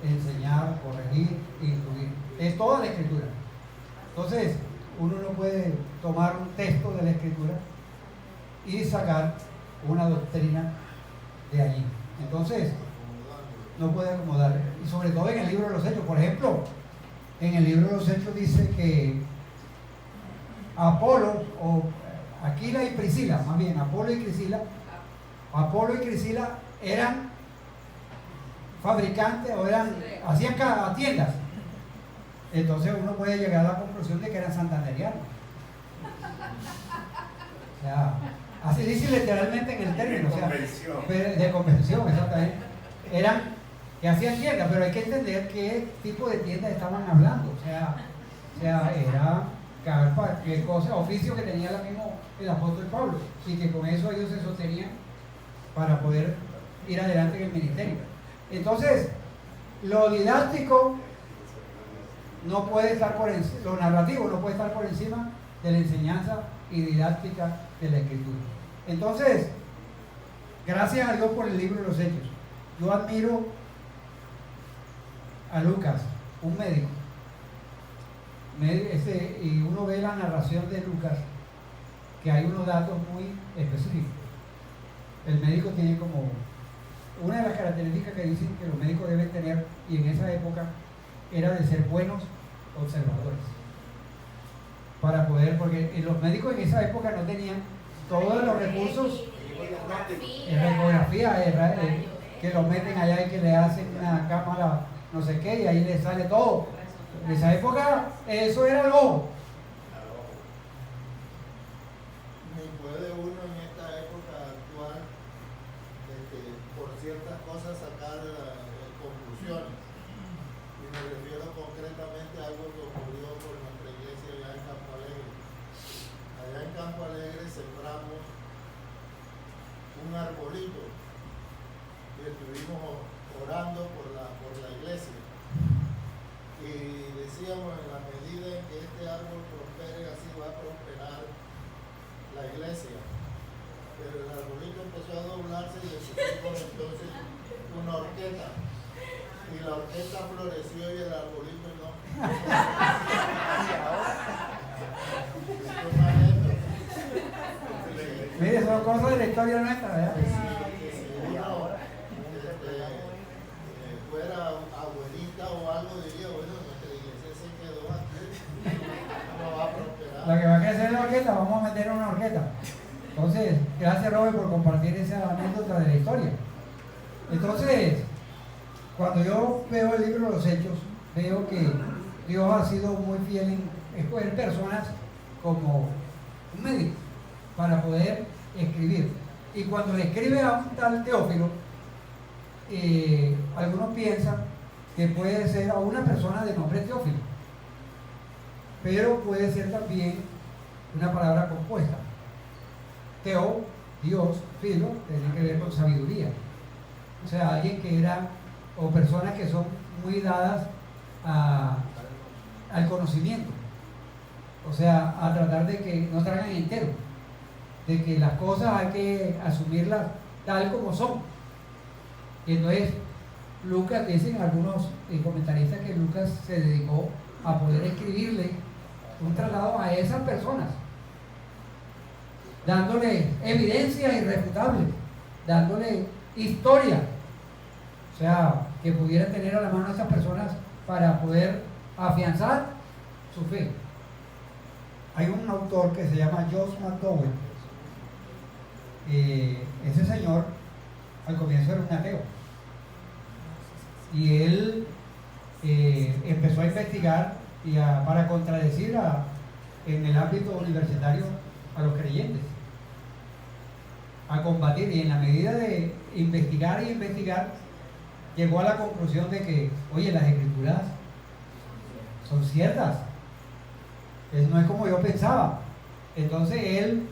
enseñar, corregir, instruir. Es toda la escritura. Entonces, uno no puede tomar un texto de la escritura y sacar una doctrina de allí. Entonces, no puede acomodar. Y sobre todo en el libro de los Hechos. Por ejemplo, en el libro de los Hechos dice que Apolo, o Aquila y Priscila, más bien Apolo y Priscila eran fabricantes o hacían tiendas. Entonces uno puede llegar a la conclusión de que eran santanderianos. O sea, así dice literalmente en el término, o sea, de convención, exactamente. Eran que hacían tiendas, pero hay que entender qué tipo de tiendas estaban hablando. O sea era qué cosa, oficio que tenía el apóstol Pablo, y que con eso ellos se sostenían para poder ir adelante en el ministerio. Entonces, lo didáctico no puede estar por encima, lo narrativo no puede estar por encima de la enseñanza y didáctica de la escritura. Entonces, gracias a Dios por el libro de los Hechos. Yo admiro a Lucas, un médico. Y uno ve la narración de Lucas, que hay unos datos muy específicos. El médico tiene como una de las características que dicen que los médicos deben tener, y en esa época era de ser buenos observadores, para poder, porque los médicos en esa época no tenían todos los recursos, ecografía, que lo meten allá y que le hacen una cámara no sé qué, y ahí le sale todo. En esa época eso era el ojo. Ni puede uno en esta época actual por ciertas cosas sacar conclusiones. Y me refiero concretamente a algo que ocurrió con nuestra iglesia allá en Campo Alegre. Allá en Campo Alegre sembramos un arbolito y estuvimos orando por la iglesia. Y decíamos, en la medida en que este árbol prospere, así va a prosperar la iglesia. Pero el arbolito empezó a doblarse y le pusimos entonces una horqueta. Y la orquesta floreció y el arbolito no. Mire, son cosas de la historia nuestra, ¿verdad? Si uno fuera abuelita o algo, diría, bueno, nuestra iglesia se quedó aquí, no va a prosperar. La que va a crecer en la orquesta, vamos a meter en una orquesta. Entonces, gracias Robert por compartir esa anécdota de la historia. Entonces, cuando yo veo el libro de los Hechos, veo que Dios ha sido muy fiel en escoger personas como un medio para poder escribir. Y cuando le escribe a un tal Teófilo, algunos piensan que puede ser a una persona de nombre Teófilo, pero puede ser también una palabra compuesta. Teo, Dios, filo, tiene que ver con sabiduría. O sea, alguien que era, o personas que son muy dadas al conocimiento. O sea, a tratar de que no tragan entero, de que las cosas hay que asumirlas tal como son. Y entonces, Lucas, dicen algunos comentaristas que Lucas se dedicó a poder escribirle un traslado a esas personas, dándole evidencias irrefutables, dándole historia, o sea, que pudieran tener a la mano a esas personas para poder afianzar su fe. Hay un autor que se llama Josh McDowell. Ese señor al comienzo era un ateo y él empezó a investigar y para contradecir en el ámbito universitario a los creyentes, a combatir, y en la medida de investigar y investigar llegó a la conclusión de que, oye, las escrituras son ciertas, no es como yo pensaba. Entonces él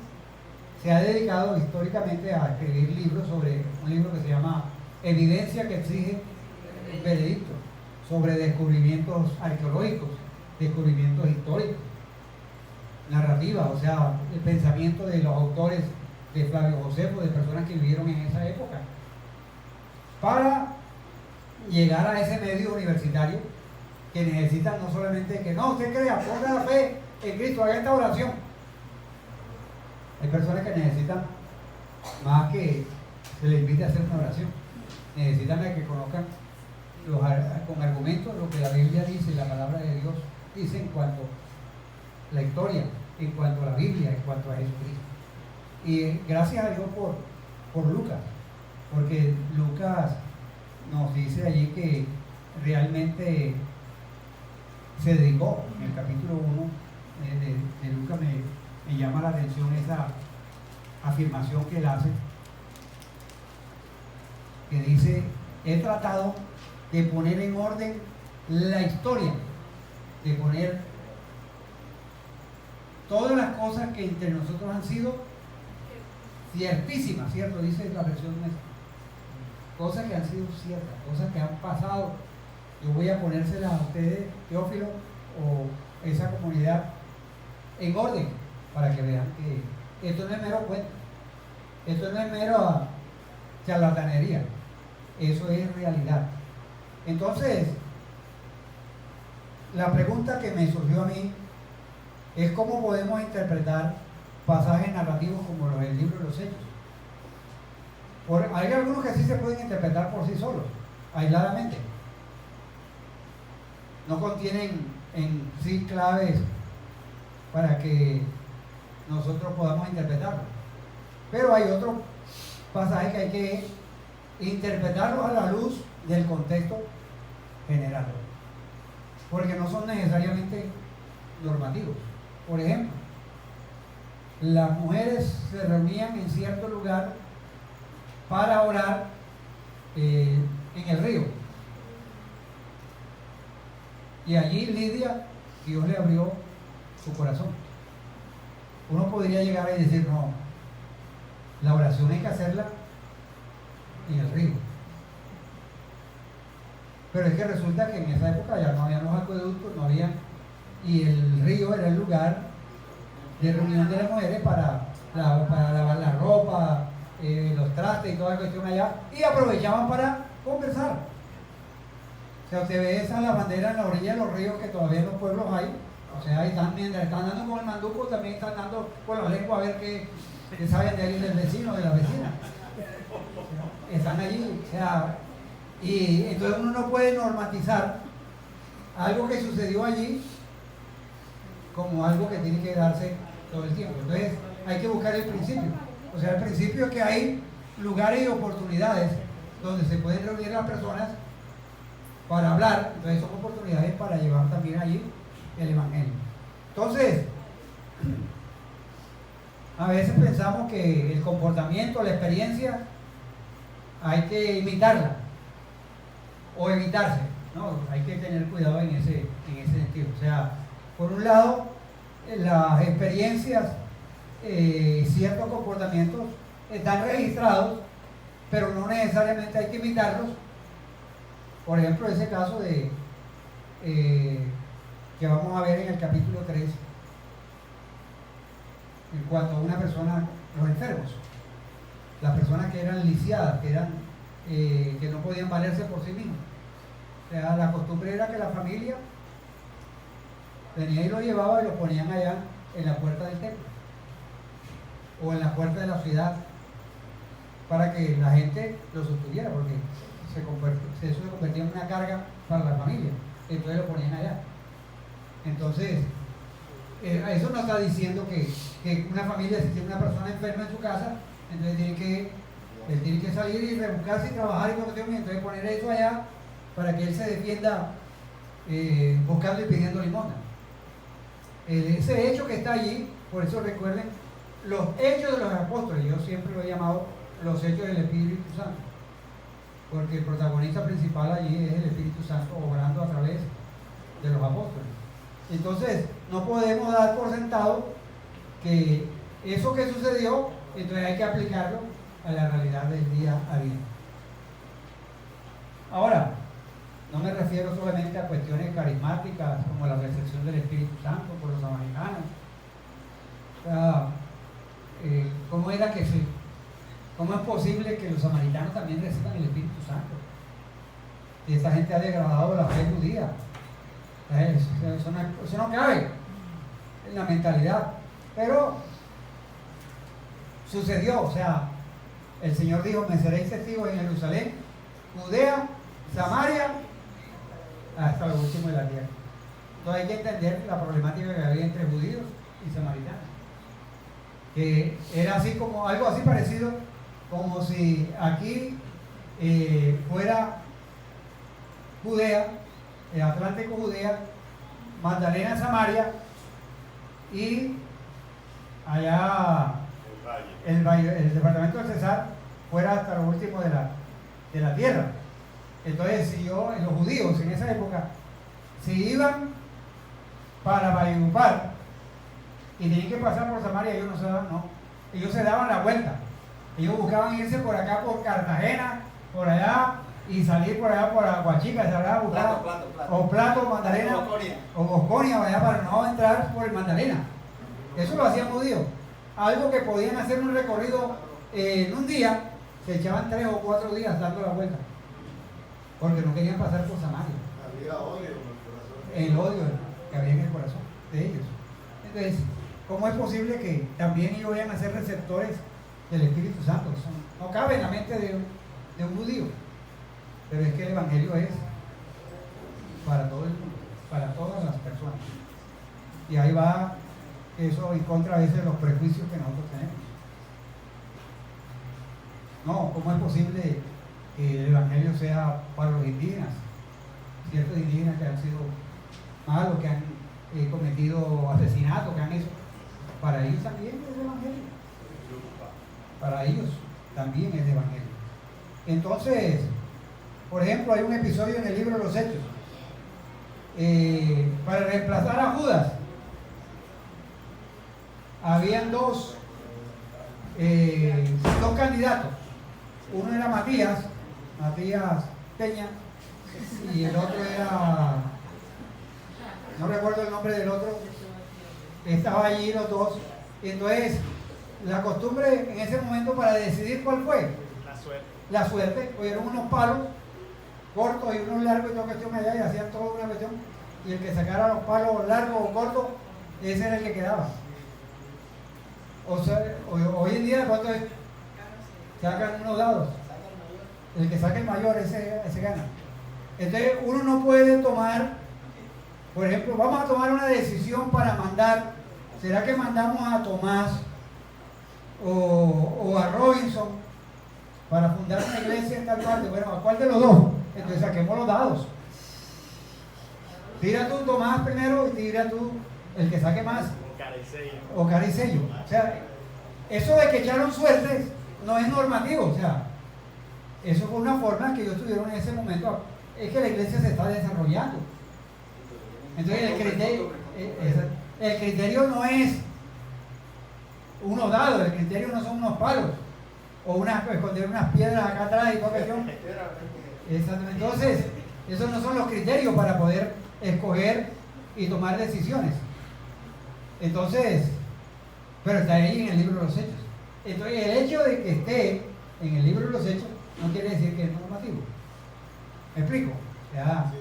se ha dedicado históricamente a escribir libros, sobre un libro que se llama Evidencia que exige un veredicto, sobre descubrimientos arqueológicos, descubrimientos históricos, narrativa, o sea, el pensamiento de los autores de Flavio Josefo, de personas que vivieron en esa época, para llegar a ese medio universitario que necesitan no solamente que no, usted crea, ponga la fe en Cristo, haga esta oración. Hay personas que necesitan más que se les invite a hacer una oración, necesitan que conozcan con argumentos lo que la Biblia dice, la palabra de Dios dice en cuanto a la historia, en cuanto a la Biblia, en cuanto a Jesucristo. Y gracias a Dios por Lucas, porque Lucas nos dice allí que realmente se dedicó. En el capítulo 1 de Lucas me llama la atención esa afirmación que él hace, que dice: he tratado de poner en orden la historia, de poner todas las cosas que entre nosotros han sido ciertísimas, ¿cierto? Dice la versión nuestra. Cosas que han sido ciertas, cosas que han pasado. Yo voy a ponérselas a ustedes, Teófilo, o esa comunidad, en orden, para que vean que esto no es mero cuento, esto no es mero charlatanería, eso es realidad. Entonces, la pregunta que me surgió a mí es cómo podemos interpretar pasajes narrativos como los del libro de los Hechos. Hay algunos que sí se pueden interpretar por sí solos, aisladamente. No contienen en sí claves para que nosotros podamos interpretarlo. Pero hay otros pasajes que hay que interpretarlos a la luz del contexto general, porque no son necesariamente normativos. Por ejemplo, las mujeres se reunían en cierto lugar para orar en el río, y allí Lidia, Dios le abrió su corazón. Uno podría llegar y decir: no, la oración hay que hacerla en el río. Pero es que resulta que en esa época ya no había los acueductos, no había, y el río era el lugar de reunión de las mujeres para lavar la ropa, los trastes y toda la cuestión allá, y aprovechaban para conversar. O sea, usted ve esas lavanderas en la orilla de los ríos que todavía en los pueblos hay. O sea, ahí están, mientras están dando con el manduco, también están dando con la lengua a ver qué saben de ahí del vecino, de la vecina. Están allí. O sea, y entonces uno no puede normatizar algo que sucedió allí como algo que tiene que darse todo el tiempo. Entonces hay que buscar el principio. O sea, el principio es que hay lugares y oportunidades donde se pueden reunir las personas para hablar. Entonces son oportunidades para llevar también allí el Evangelio. Entonces, a veces pensamos que el comportamiento, la experiencia, hay que imitarla o evitarse. No, hay que tener cuidado en ese sentido. O sea, por un lado, las experiencias, ciertos comportamientos están registrados, pero no necesariamente hay que imitarlos. Por ejemplo, ese caso de que vamos a ver en el capítulo 3, en cuanto a una persona, los enfermos, las personas que eran lisiadas, que no podían valerse por sí mismos. O sea, la costumbre era que la familia venía y lo llevaba y lo ponían allá en la puerta del templo o en la puerta de la ciudad para que la gente lo sostuviera, porque eso se convertía en una carga para la familia. Entonces lo ponían allá. Entonces, eso no está diciendo que una familia, si tiene una persona enferma en su casa, entonces él tiene que salir y rebuscarse y trabajar y todo, y entonces poner eso allá para que él se defienda buscando y pidiendo limosna. Ese hecho que está allí, por eso recuerden, los hechos de los apóstoles, yo siempre lo he llamado los hechos del Espíritu Santo, porque el protagonista principal allí es el Espíritu Santo obrando a través de los apóstoles. Entonces, no podemos dar por sentado que eso que sucedió, entonces hay que aplicarlo a la realidad del día a día. Ahora, no me refiero solamente a cuestiones carismáticas como la recepción del Espíritu Santo por los samaritanos. O sea, ¿cómo es posible que los samaritanos también reciban el Espíritu Santo? Y esta gente ha degradado la fe judía. Eso no cabe en la mentalidad. Pero sucedió, o sea, el Señor dijo: me seréis testigos en Jerusalén, Judea, Samaria, hasta lo último de la tierra. Entonces hay que entender la problemática que había entre judíos y samaritanos, que era así como algo así parecido como si aquí fuera Judea, el Atlántico Judea, Magdalena Samaria, y allá el departamento del Cesar fuera hasta lo último de la tierra. Entonces, si los judíos en esa época, si iban para Valledupar y tenían que pasar por Samaria, ellos se daban la vuelta. Ellos buscaban irse por acá, por Cartagena, por allá, y salir por allá, por Aguachica, se habrá buscado, o Plato, Magdalena, o Bosconia, allá, para no entrar por el Magdalena. Eso lo hacían judíos. Algo que podían hacer un recorrido en un día, se echaban 3 o 4 días dando la vuelta, porque no querían pasar por Samaria. Había odio en el corazón. El odio que había en el corazón de ellos. Entonces, ¿cómo es posible que también ellos vayan a ser receptores del Espíritu Santo? No cabe en la mente de un judío. Pero es que el Evangelio es para todo el mundo, para todas las personas. Y ahí va eso en contra a veces de los prejuicios que nosotros tenemos. No, ¿cómo es posible que el Evangelio sea para los indígenas? Ciertos indígenas que han sido malos, que han cometido asesinatos, que han hecho. Para ellos también es el Evangelio. Para ellos también es el Evangelio. Entonces, por ejemplo, hay un episodio en el libro de los Hechos. Para reemplazar a Judas, habían dos candidatos. Uno era Matías Peña, y el otro era, no recuerdo el nombre del otro. Estaba allí los dos. Y entonces, la costumbre en ese momento para decidir cuál fue La suerte. la suerte, cogieron unos palos cortos y unos largos y toda cuestión allá y hacían toda una cuestión. Y el que sacara los palos largos o cortos, ese era el que quedaba. O sea, hoy en día, ¿cuánto es? Sacan unos dados. El que saque el mayor, ese gana. Entonces, uno no puede tomar, por ejemplo, vamos a tomar una decisión para mandar. ¿Será que mandamos a Tomás o a Robinson para fundar una iglesia en tal parte? Bueno, ¿a cuál de los dos? Entonces saquemos los dados. Tira tú Tomás primero y tira tú el que saque más. O cara y sello. O sea, eso de que echaron suertes no es normativo. O sea, eso fue una forma que ellos tuvieron en ese momento. Es que la iglesia se está desarrollando. Entonces el criterio no es unos dados, el criterio no son unos palos o esconder unas piedras acá atrás y toda cuestión. Entonces, esos no son los criterios para poder escoger y tomar decisiones. Entonces, pero está ahí en el libro de los Hechos. Entonces, el hecho de que esté en el libro de los Hechos no quiere decir que es normativo. ¿Me explico? O sea,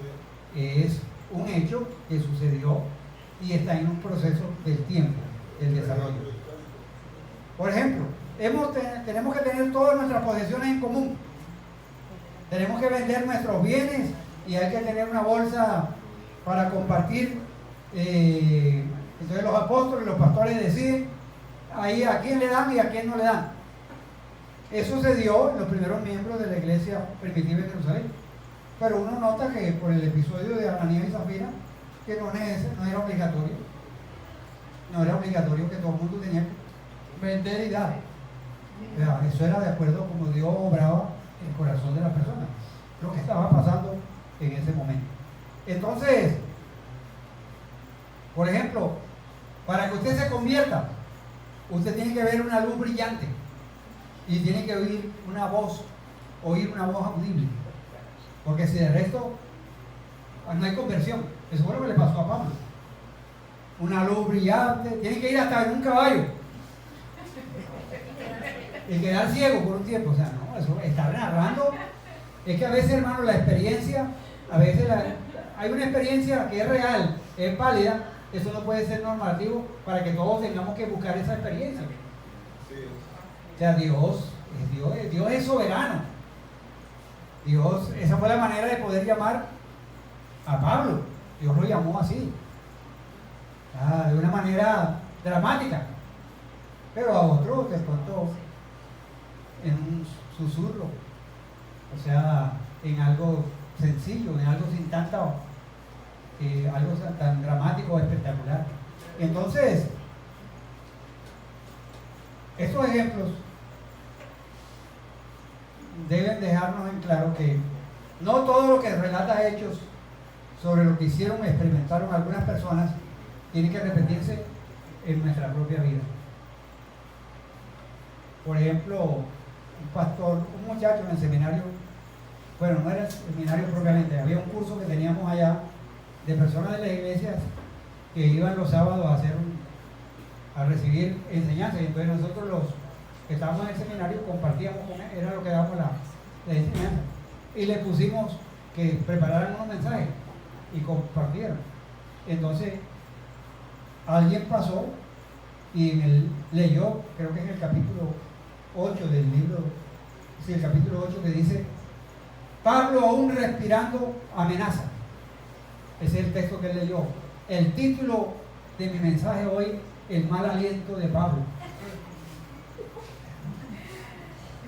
es un hecho que sucedió y está en un proceso del tiempo, del desarrollo. Por ejemplo, tenemos que tener todas nuestras posesiones en común. Tenemos que vender nuestros bienes y hay que tener una bolsa para compartir. Entonces los apóstoles y los pastores deciden ahí a quién le dan y a quién no le dan. Eso se dio en los primeros miembros de la iglesia primitiva de Jerusalén. Pero uno nota que por el episodio de Ananías y Zafira, que no era obligatorio. No era obligatorio que todo el mundo tenía que vender y dar. O sea, eso era de acuerdo a como Dios obraba en el corazón de las personas. Lo que estaba pasando en ese momento. Entonces, por ejemplo, para que usted se convierta, usted tiene que ver una luz brillante y tiene que oír una voz audible. Porque si de resto no hay conversión. Eso fue lo que le pasó a Pablo. Una luz brillante, tiene que ir hasta en un caballo y quedar ciego por un tiempo. O sea, no, eso está narrando. Es que a veces, hermano, la experiencia, a veces hay una experiencia que es real, es válida. Eso no puede ser normativo para que todos tengamos que buscar esa experiencia. O sea, Dios es soberano. Dios, esa fue la manera de poder llamar a Pablo. Dios lo llamó así, de una manera dramática, pero a otro de pronto en un susurro, o sea, en algo sencillo, en algo sin algo tan dramático o espectacular. Entonces, estos ejemplos deben dejarnos en claro que no todo lo que relata Hechos sobre lo que hicieron y experimentaron algunas personas tiene que repetirse en nuestra propia vida. Por ejemplo, un muchacho en el seminario, bueno, no era el seminario propiamente, había un curso que teníamos allá de personas de las iglesias que iban los sábados a recibir enseñanza, y entonces nosotros los que estábamos en el seminario compartíamos con él, era lo que dábamos la enseñanza, y le pusimos que prepararan unos mensajes y compartieron. Entonces alguien pasó y leyó, creo que en el capítulo 8 del libro, sí, el capítulo 8, que dice: Pablo aún respirando amenaza. Ese es el texto que él leyó. El título de mi mensaje hoy: el mal aliento de Pablo.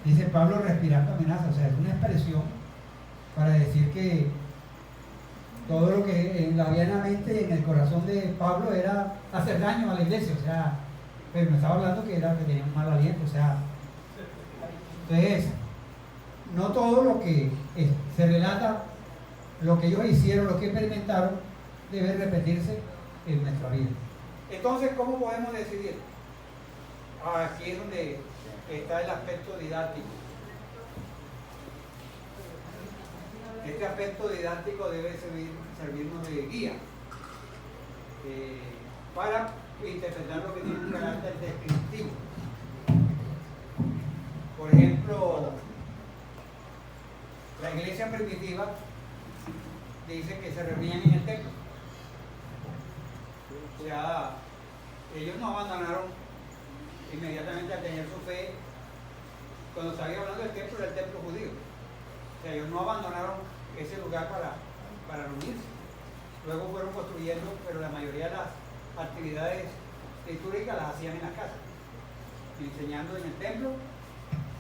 Dice Pablo respirando amenaza. O sea, es una expresión para decir que todo lo que en la mente, en el corazón de Pablo, era hacer daño a la iglesia. O sea, pero me estaba hablando que tenía un mal aliento. O sea, entonces, no todo lo que se relata, lo que ellos hicieron, lo que experimentaron, debe repetirse en nuestra vida. Entonces, ¿cómo podemos decidir? Aquí es donde está el aspecto didáctico. Este aspecto didáctico debe servirnos de guía para interpretar lo que tiene un carácter descriptivo. Por ejemplo, la iglesia primitiva dice que se reunían en el templo. O sea, ellos no abandonaron inmediatamente a tener su fe. Cuando estaba hablando del templo, era el templo judío. O sea, ellos no abandonaron ese lugar para reunirse. Luego fueron construyendo, pero la mayoría de las actividades litúrgicas las hacían en las casas, enseñando en el templo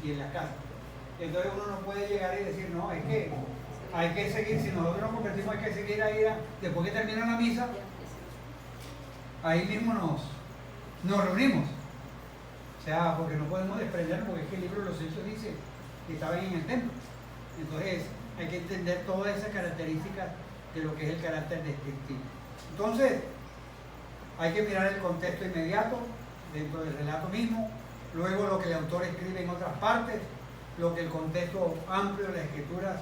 y en las casas. Entonces uno no puede llegar y decir, no, es que hay que seguir, si nosotros nos convertimos hay que seguir ahí, después que termina la misa, ahí mismo nos reunimos. O sea, porque no podemos desprendernos, porque es que el libro de los Hechos dice que estaban en el templo. Entonces hay que entender todas esas características de lo que es el carácter descriptivo. Entonces, hay que mirar el contexto inmediato dentro del relato mismo, luego lo que el autor escribe en otras partes, lo que el contexto amplio de las escrituras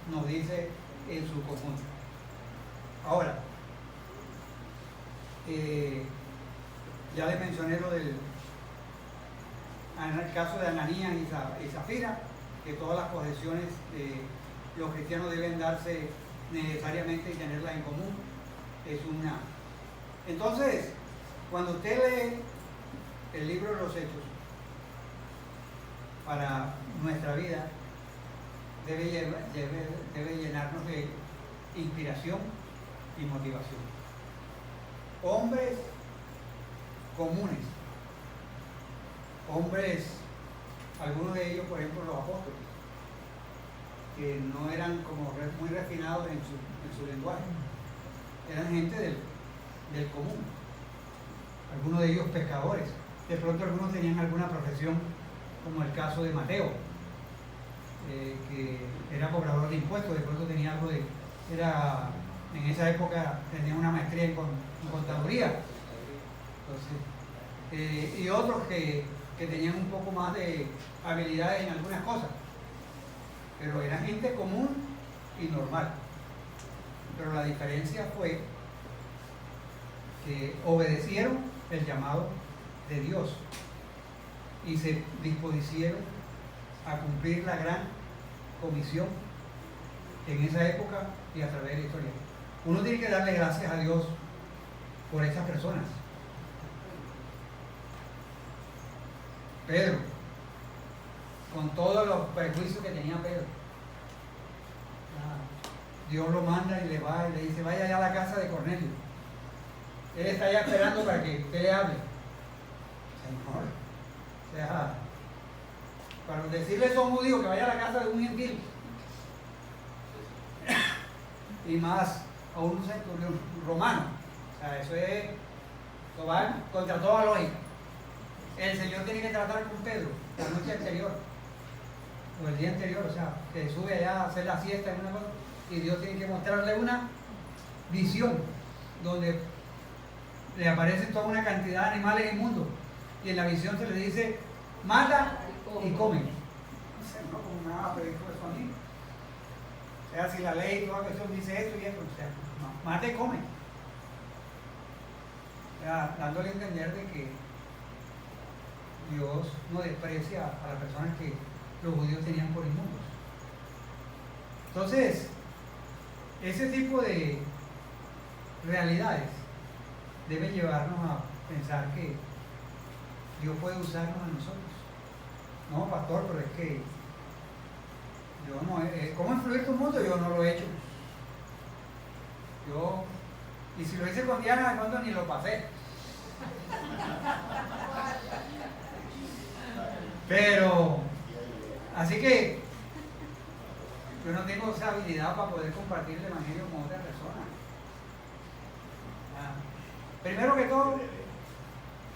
nos dice en su conjunto. Ahora, ya les mencioné en el caso de Ananías y Zafira, que todas las posesiones de los cristianos deben darse necesariamente y tenerlas en común. Es una. Entonces, cuando usted lee el libro de los Hechos, para nuestra vida, debe llenarnos de inspiración y motivación. Hombres comunes, hombres, algunos de ellos, por ejemplo, los apóstoles, que no eran como muy refinados en su lenguaje, eran gente del común, algunos de ellos pescadores, de pronto algunos tenían alguna profesión, como el caso de Mateo, que era cobrador de impuestos, de pronto tenía algo en esa época tenía una maestría en contaduría. Entonces, y otros que tenían un poco más de habilidades en algunas cosas, pero eran gente común y normal. Pero la diferencia fue que obedecieron el llamado de Dios y se dispusieron a cumplir la gran comisión en esa época y a través de la historia. Uno tiene que darle gracias a Dios por esas personas. Pedro, con todos los prejuicios que tenía Pedro, Dios lo manda y le va y le dice, vaya allá a la casa de Cornelio. Él está allá esperando para que usted le hable. Señor, o sea, para decirle a un judío que vaya a la casa de un gentil, y más a un centurión romano, o sea, eso va contra toda lógica. El Señor tiene que tratar con Pedro la noche anterior o el día anterior, o sea, que sube allá a hacer la siesta en una cosa, y Dios tiene que mostrarle una visión donde le aparecen toda una cantidad de animales inmundos, y en la visión se le dice, mata y come. No, como me va a pedir eso a mí. O sea, si la ley y toda cuestión dice esto y esto, o sea, no, mata y come. O sea, dándole a entender de que Dios no desprecia a las personas que los judíos tenían por inmundos. Entonces, ese tipo de realidades debe llevarnos a pensar que Dios puede usarnos a nosotros. No, pastor, pero es que yo no, ¿cómo influir tu mundo? Yo no lo he hecho. Y si lo hice con Diana, de pronto ni lo pasé. Pero, así que yo no tengo esa habilidad para poder compartir el evangelio con otras personas. Primero que todo,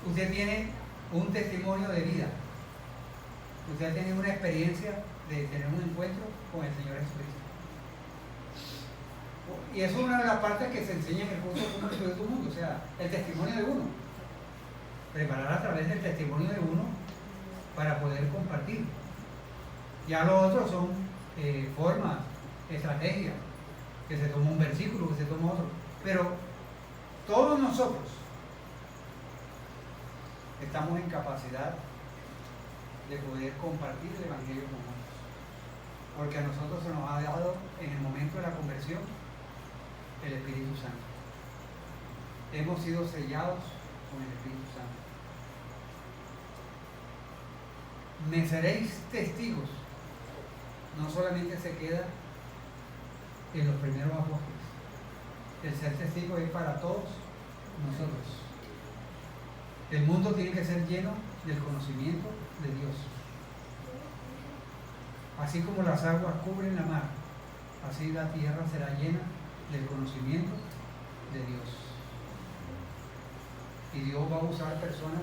usted tiene un testimonio de vida. Usted ha tenido una experiencia de tener un encuentro con el Señor Jesucristo. Y eso es una de las partes que se enseña en el curso de cómo estudiar tu mundo, o sea, el testimonio de uno. Preparar a través del testimonio de uno para poder compartir. Ya los otros son formas, estrategias, que se toma un versículo, que se toma otro. Pero todos nosotros estamos en capacidad de poder compartir el evangelio con otros. Porque a nosotros se nos ha dado en el momento de la conversión el Espíritu Santo. Hemos sido sellados con el Espíritu Santo. Me seréis testigos. No solamente se queda en los primeros apóstoles. El ser testigo es para todos nosotros. El mundo tiene que ser lleno del conocimiento de Dios. Así como las aguas cubren la mar, así la tierra será llena del conocimiento de Dios. Y Dios va a usar personas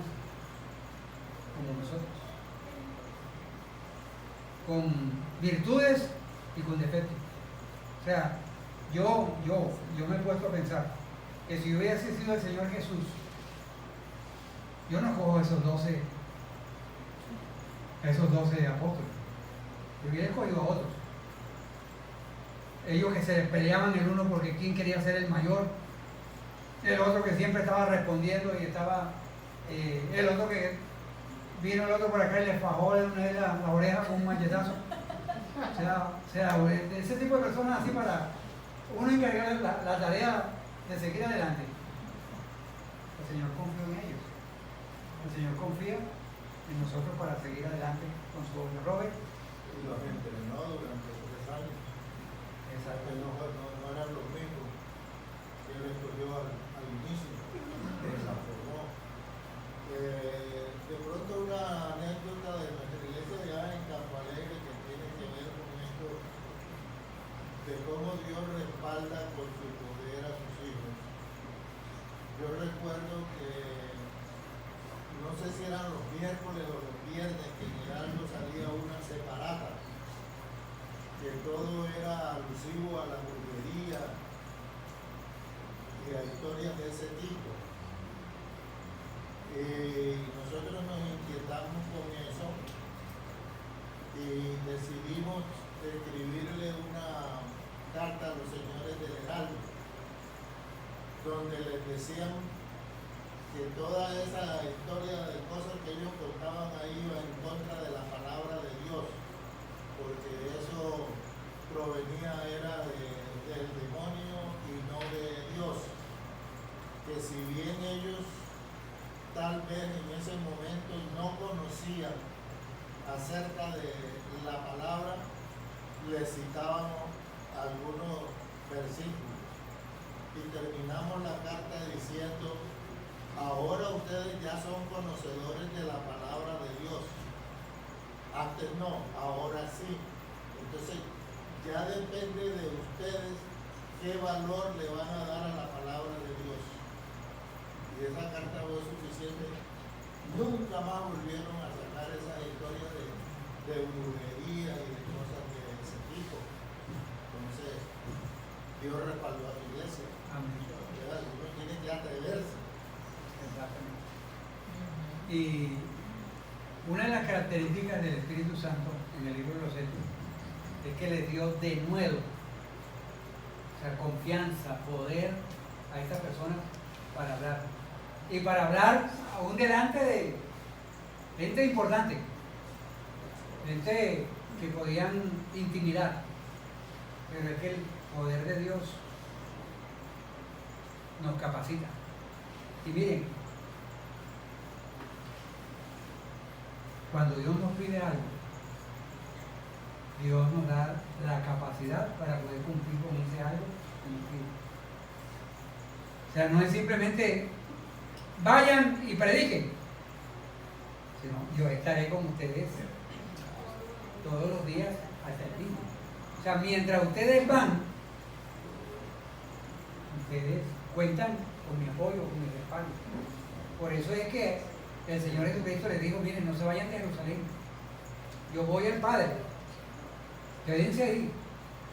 como nosotros, con virtudes y con defectos. O sea, yo me he puesto a pensar que si hubiese sido el Señor Jesús, yo no cojo esos 12 apóstoles. Yo hubiera escogido a otros. Ellos que se peleaban el uno porque quién quería ser el mayor, el otro que siempre estaba respondiendo y estaba, el otro que vino el otro por acá y le fajó la oreja con un machetazo. O sea, ese tipo de personas así para uno encargar la tarea de seguir adelante. El Señor confía en ellos. El Señor confía en nosotros para seguir adelante con su obra. Robert. Y los entrenó durante 3 años. Exacto. Que no eran los mismos que él escogió al inicio. La formó. De pronto una anécdota de nuestra iglesia ya en Campo Alegre que tiene que ver con esto de cómo Dios respalda con su poder a sus hijos. Yo recuerdo que no sé si eran los miércoles o los viernes que en Heraldo salía una separata, que todo era alusivo a la brujería y a historias de ese tipo. Nosotros nos inquietamos con eso y decidimos escribirle una carta a los señores del Heraldo, donde les decían que toda esa historia de cosas que ellos contaban ahí iba en contra de la palabra de Dios, porque eso provenía era del demonio y no de Dios, que si bien ellos tal vez en ese momento no conocían acerca de la palabra, les citábamos algunos versículos y terminamos la carta diciendo: ahora ustedes ya son conocedores de la palabra de Dios. Antes no, ahora sí. Entonces ya depende de ustedes qué valor le van a dar a la palabra de Dios. Y esa carta fue suficiente. Nunca más volvieron a sacar esas historias de brujería y de cosas de ese tipo. Entonces, Dios respaldó a su iglesia. Amén. Uno tiene que atreverse. Exactamente. Y una de las características del Espíritu Santo en el libro de los Hechos es que le dio de nuevo, o sea, confianza, poder a estas personas para hablar. Y para hablar aún delante de gente importante, gente que podían intimidar. Pero es que el poder de Dios nos capacita. Y miren, cuando Dios nos pide algo, Dios nos da la capacidad para poder cumplir con ese algo que nos pide. O sea, no es simplemente vayan y prediquen, sino yo estaré con ustedes todos los días hasta el fin. O sea, mientras ustedes van, ustedes cuentan con mi apoyo, con mi respaldo. Por eso es que el Señor Jesucristo les dijo: miren, no se vayan de Jerusalén, yo voy al Padre, quédense ahí,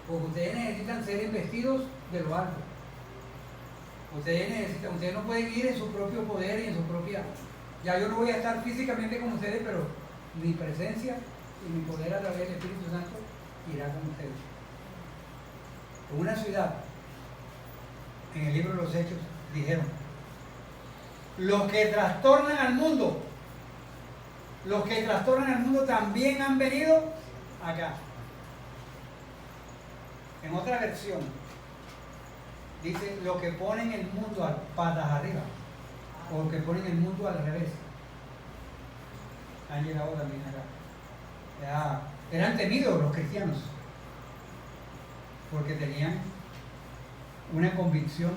porque ustedes necesitan ser investidos de lo alto. Ustedes no pueden ir en su propio poder y en su propia... Ya yo no voy a estar físicamente con ustedes, pero mi presencia y mi poder a través del Espíritu Santo irá con ustedes. En una ciudad, en el libro de los Hechos, dijeron: los que trastornan al mundo también han venido acá. En otra versión Dice, lo que ponen el mundo patas arriba, o que ponen el mundo al revés. Han llegado también acá. Eran temidos los cristianos, porque tenían una convicción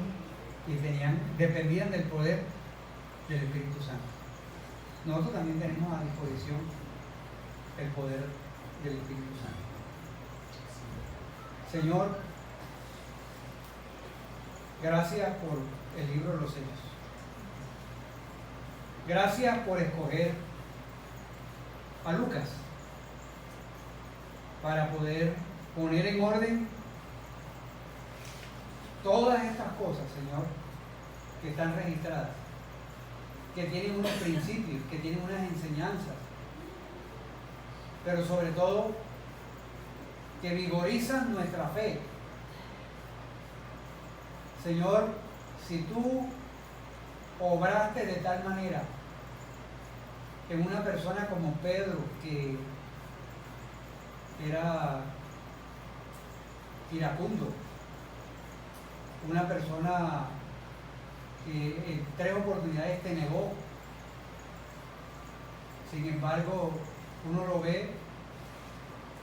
y dependían del poder del Espíritu Santo. Nosotros también tenemos a disposición el poder del Espíritu Santo. Señor, gracias por el libro de los Hechos. Gracias por escoger a Lucas para poder poner en orden todas estas cosas, Señor, que están registradas, que tienen unos principios, que tienen unas enseñanzas, pero sobre todo que vigorizan nuestra fe. Señor, si tú obraste de tal manera en una persona como Pedro, que era iracundo, una persona que en 3 oportunidades te negó, sin embargo, uno lo ve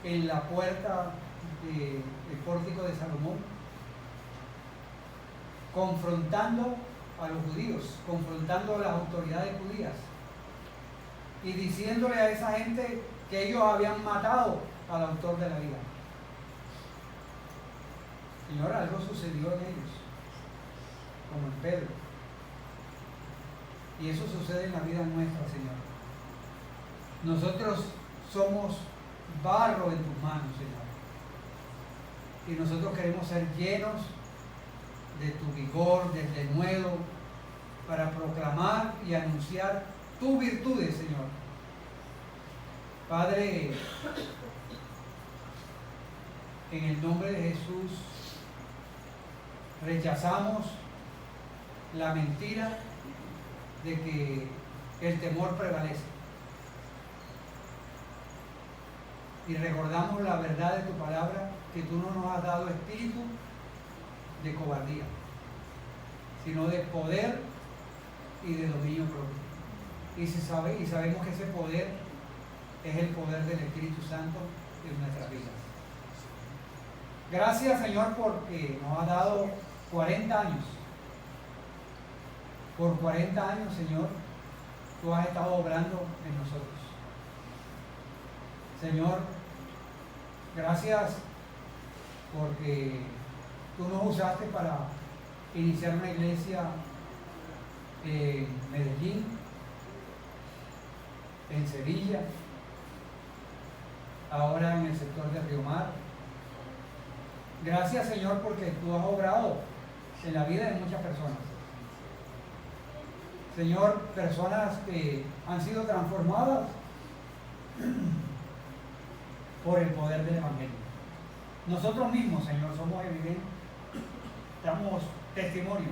en la puerta del pórtico de Salomón, confrontando a los judíos, confrontando a las autoridades judías y diciéndole a esa gente que ellos habían matado al autor de la vida. Señor, algo sucedió en ellos, como en Pedro, y eso sucede en la vida nuestra, Señor. Nosotros somos barro en tus manos, Señor, y nosotros queremos ser llenos de tu vigor, de denuedo, para proclamar y anunciar tus virtudes, Señor. Padre, en el nombre de Jesús, rechazamos la mentira de que el temor prevalece. Y recordamos la verdad de tu palabra, que tú no nos has dado espíritu de cobardía, sino de poder y de dominio propio. Y sabemos que ese poder es el poder del Espíritu Santo en nuestras vidas. Gracias, Señor, porque nos has dado 40 años. Por 40 años, Señor, tú has estado obrando en nosotros. Señor, gracias porque tú nos usaste para iniciar una iglesia en Medellín, en Sevilla, ahora en el sector de Río Mar. Gracias, Señor, porque tú has obrado en la vida de muchas personas. Señor, personas que han sido transformadas por el poder del Evangelio. Nosotros mismos, Señor, somos evidentes, damos testimonio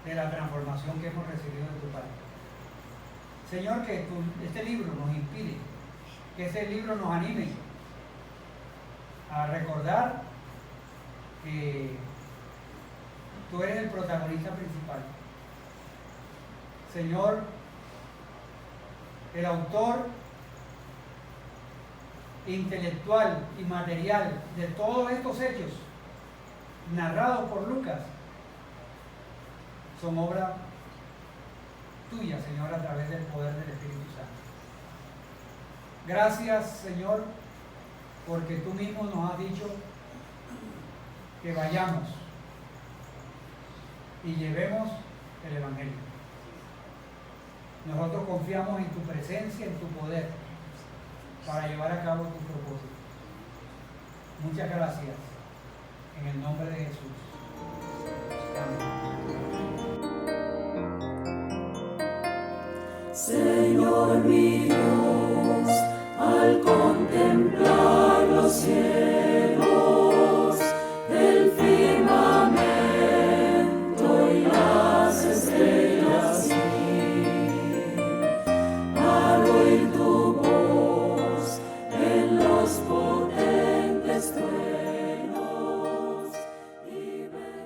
de la transformación que hemos recibido de tu Padre. Señor, que este libro nos inspire, que este libro nos anime a recordar que tú eres el protagonista principal. Señor, el autor intelectual y material de todos estos hechos narrados por Lucas son obra tuya, Señor, a través del poder del Espíritu Santo. Gracias, Señor, porque tú mismo nos has dicho que vayamos y llevemos el Evangelio. Nosotros confiamos en tu presencia, en tu poder, para llevar a cabo tu propósito. Muchas gracias. En el nombre de Jesús. Amén. Señor, mi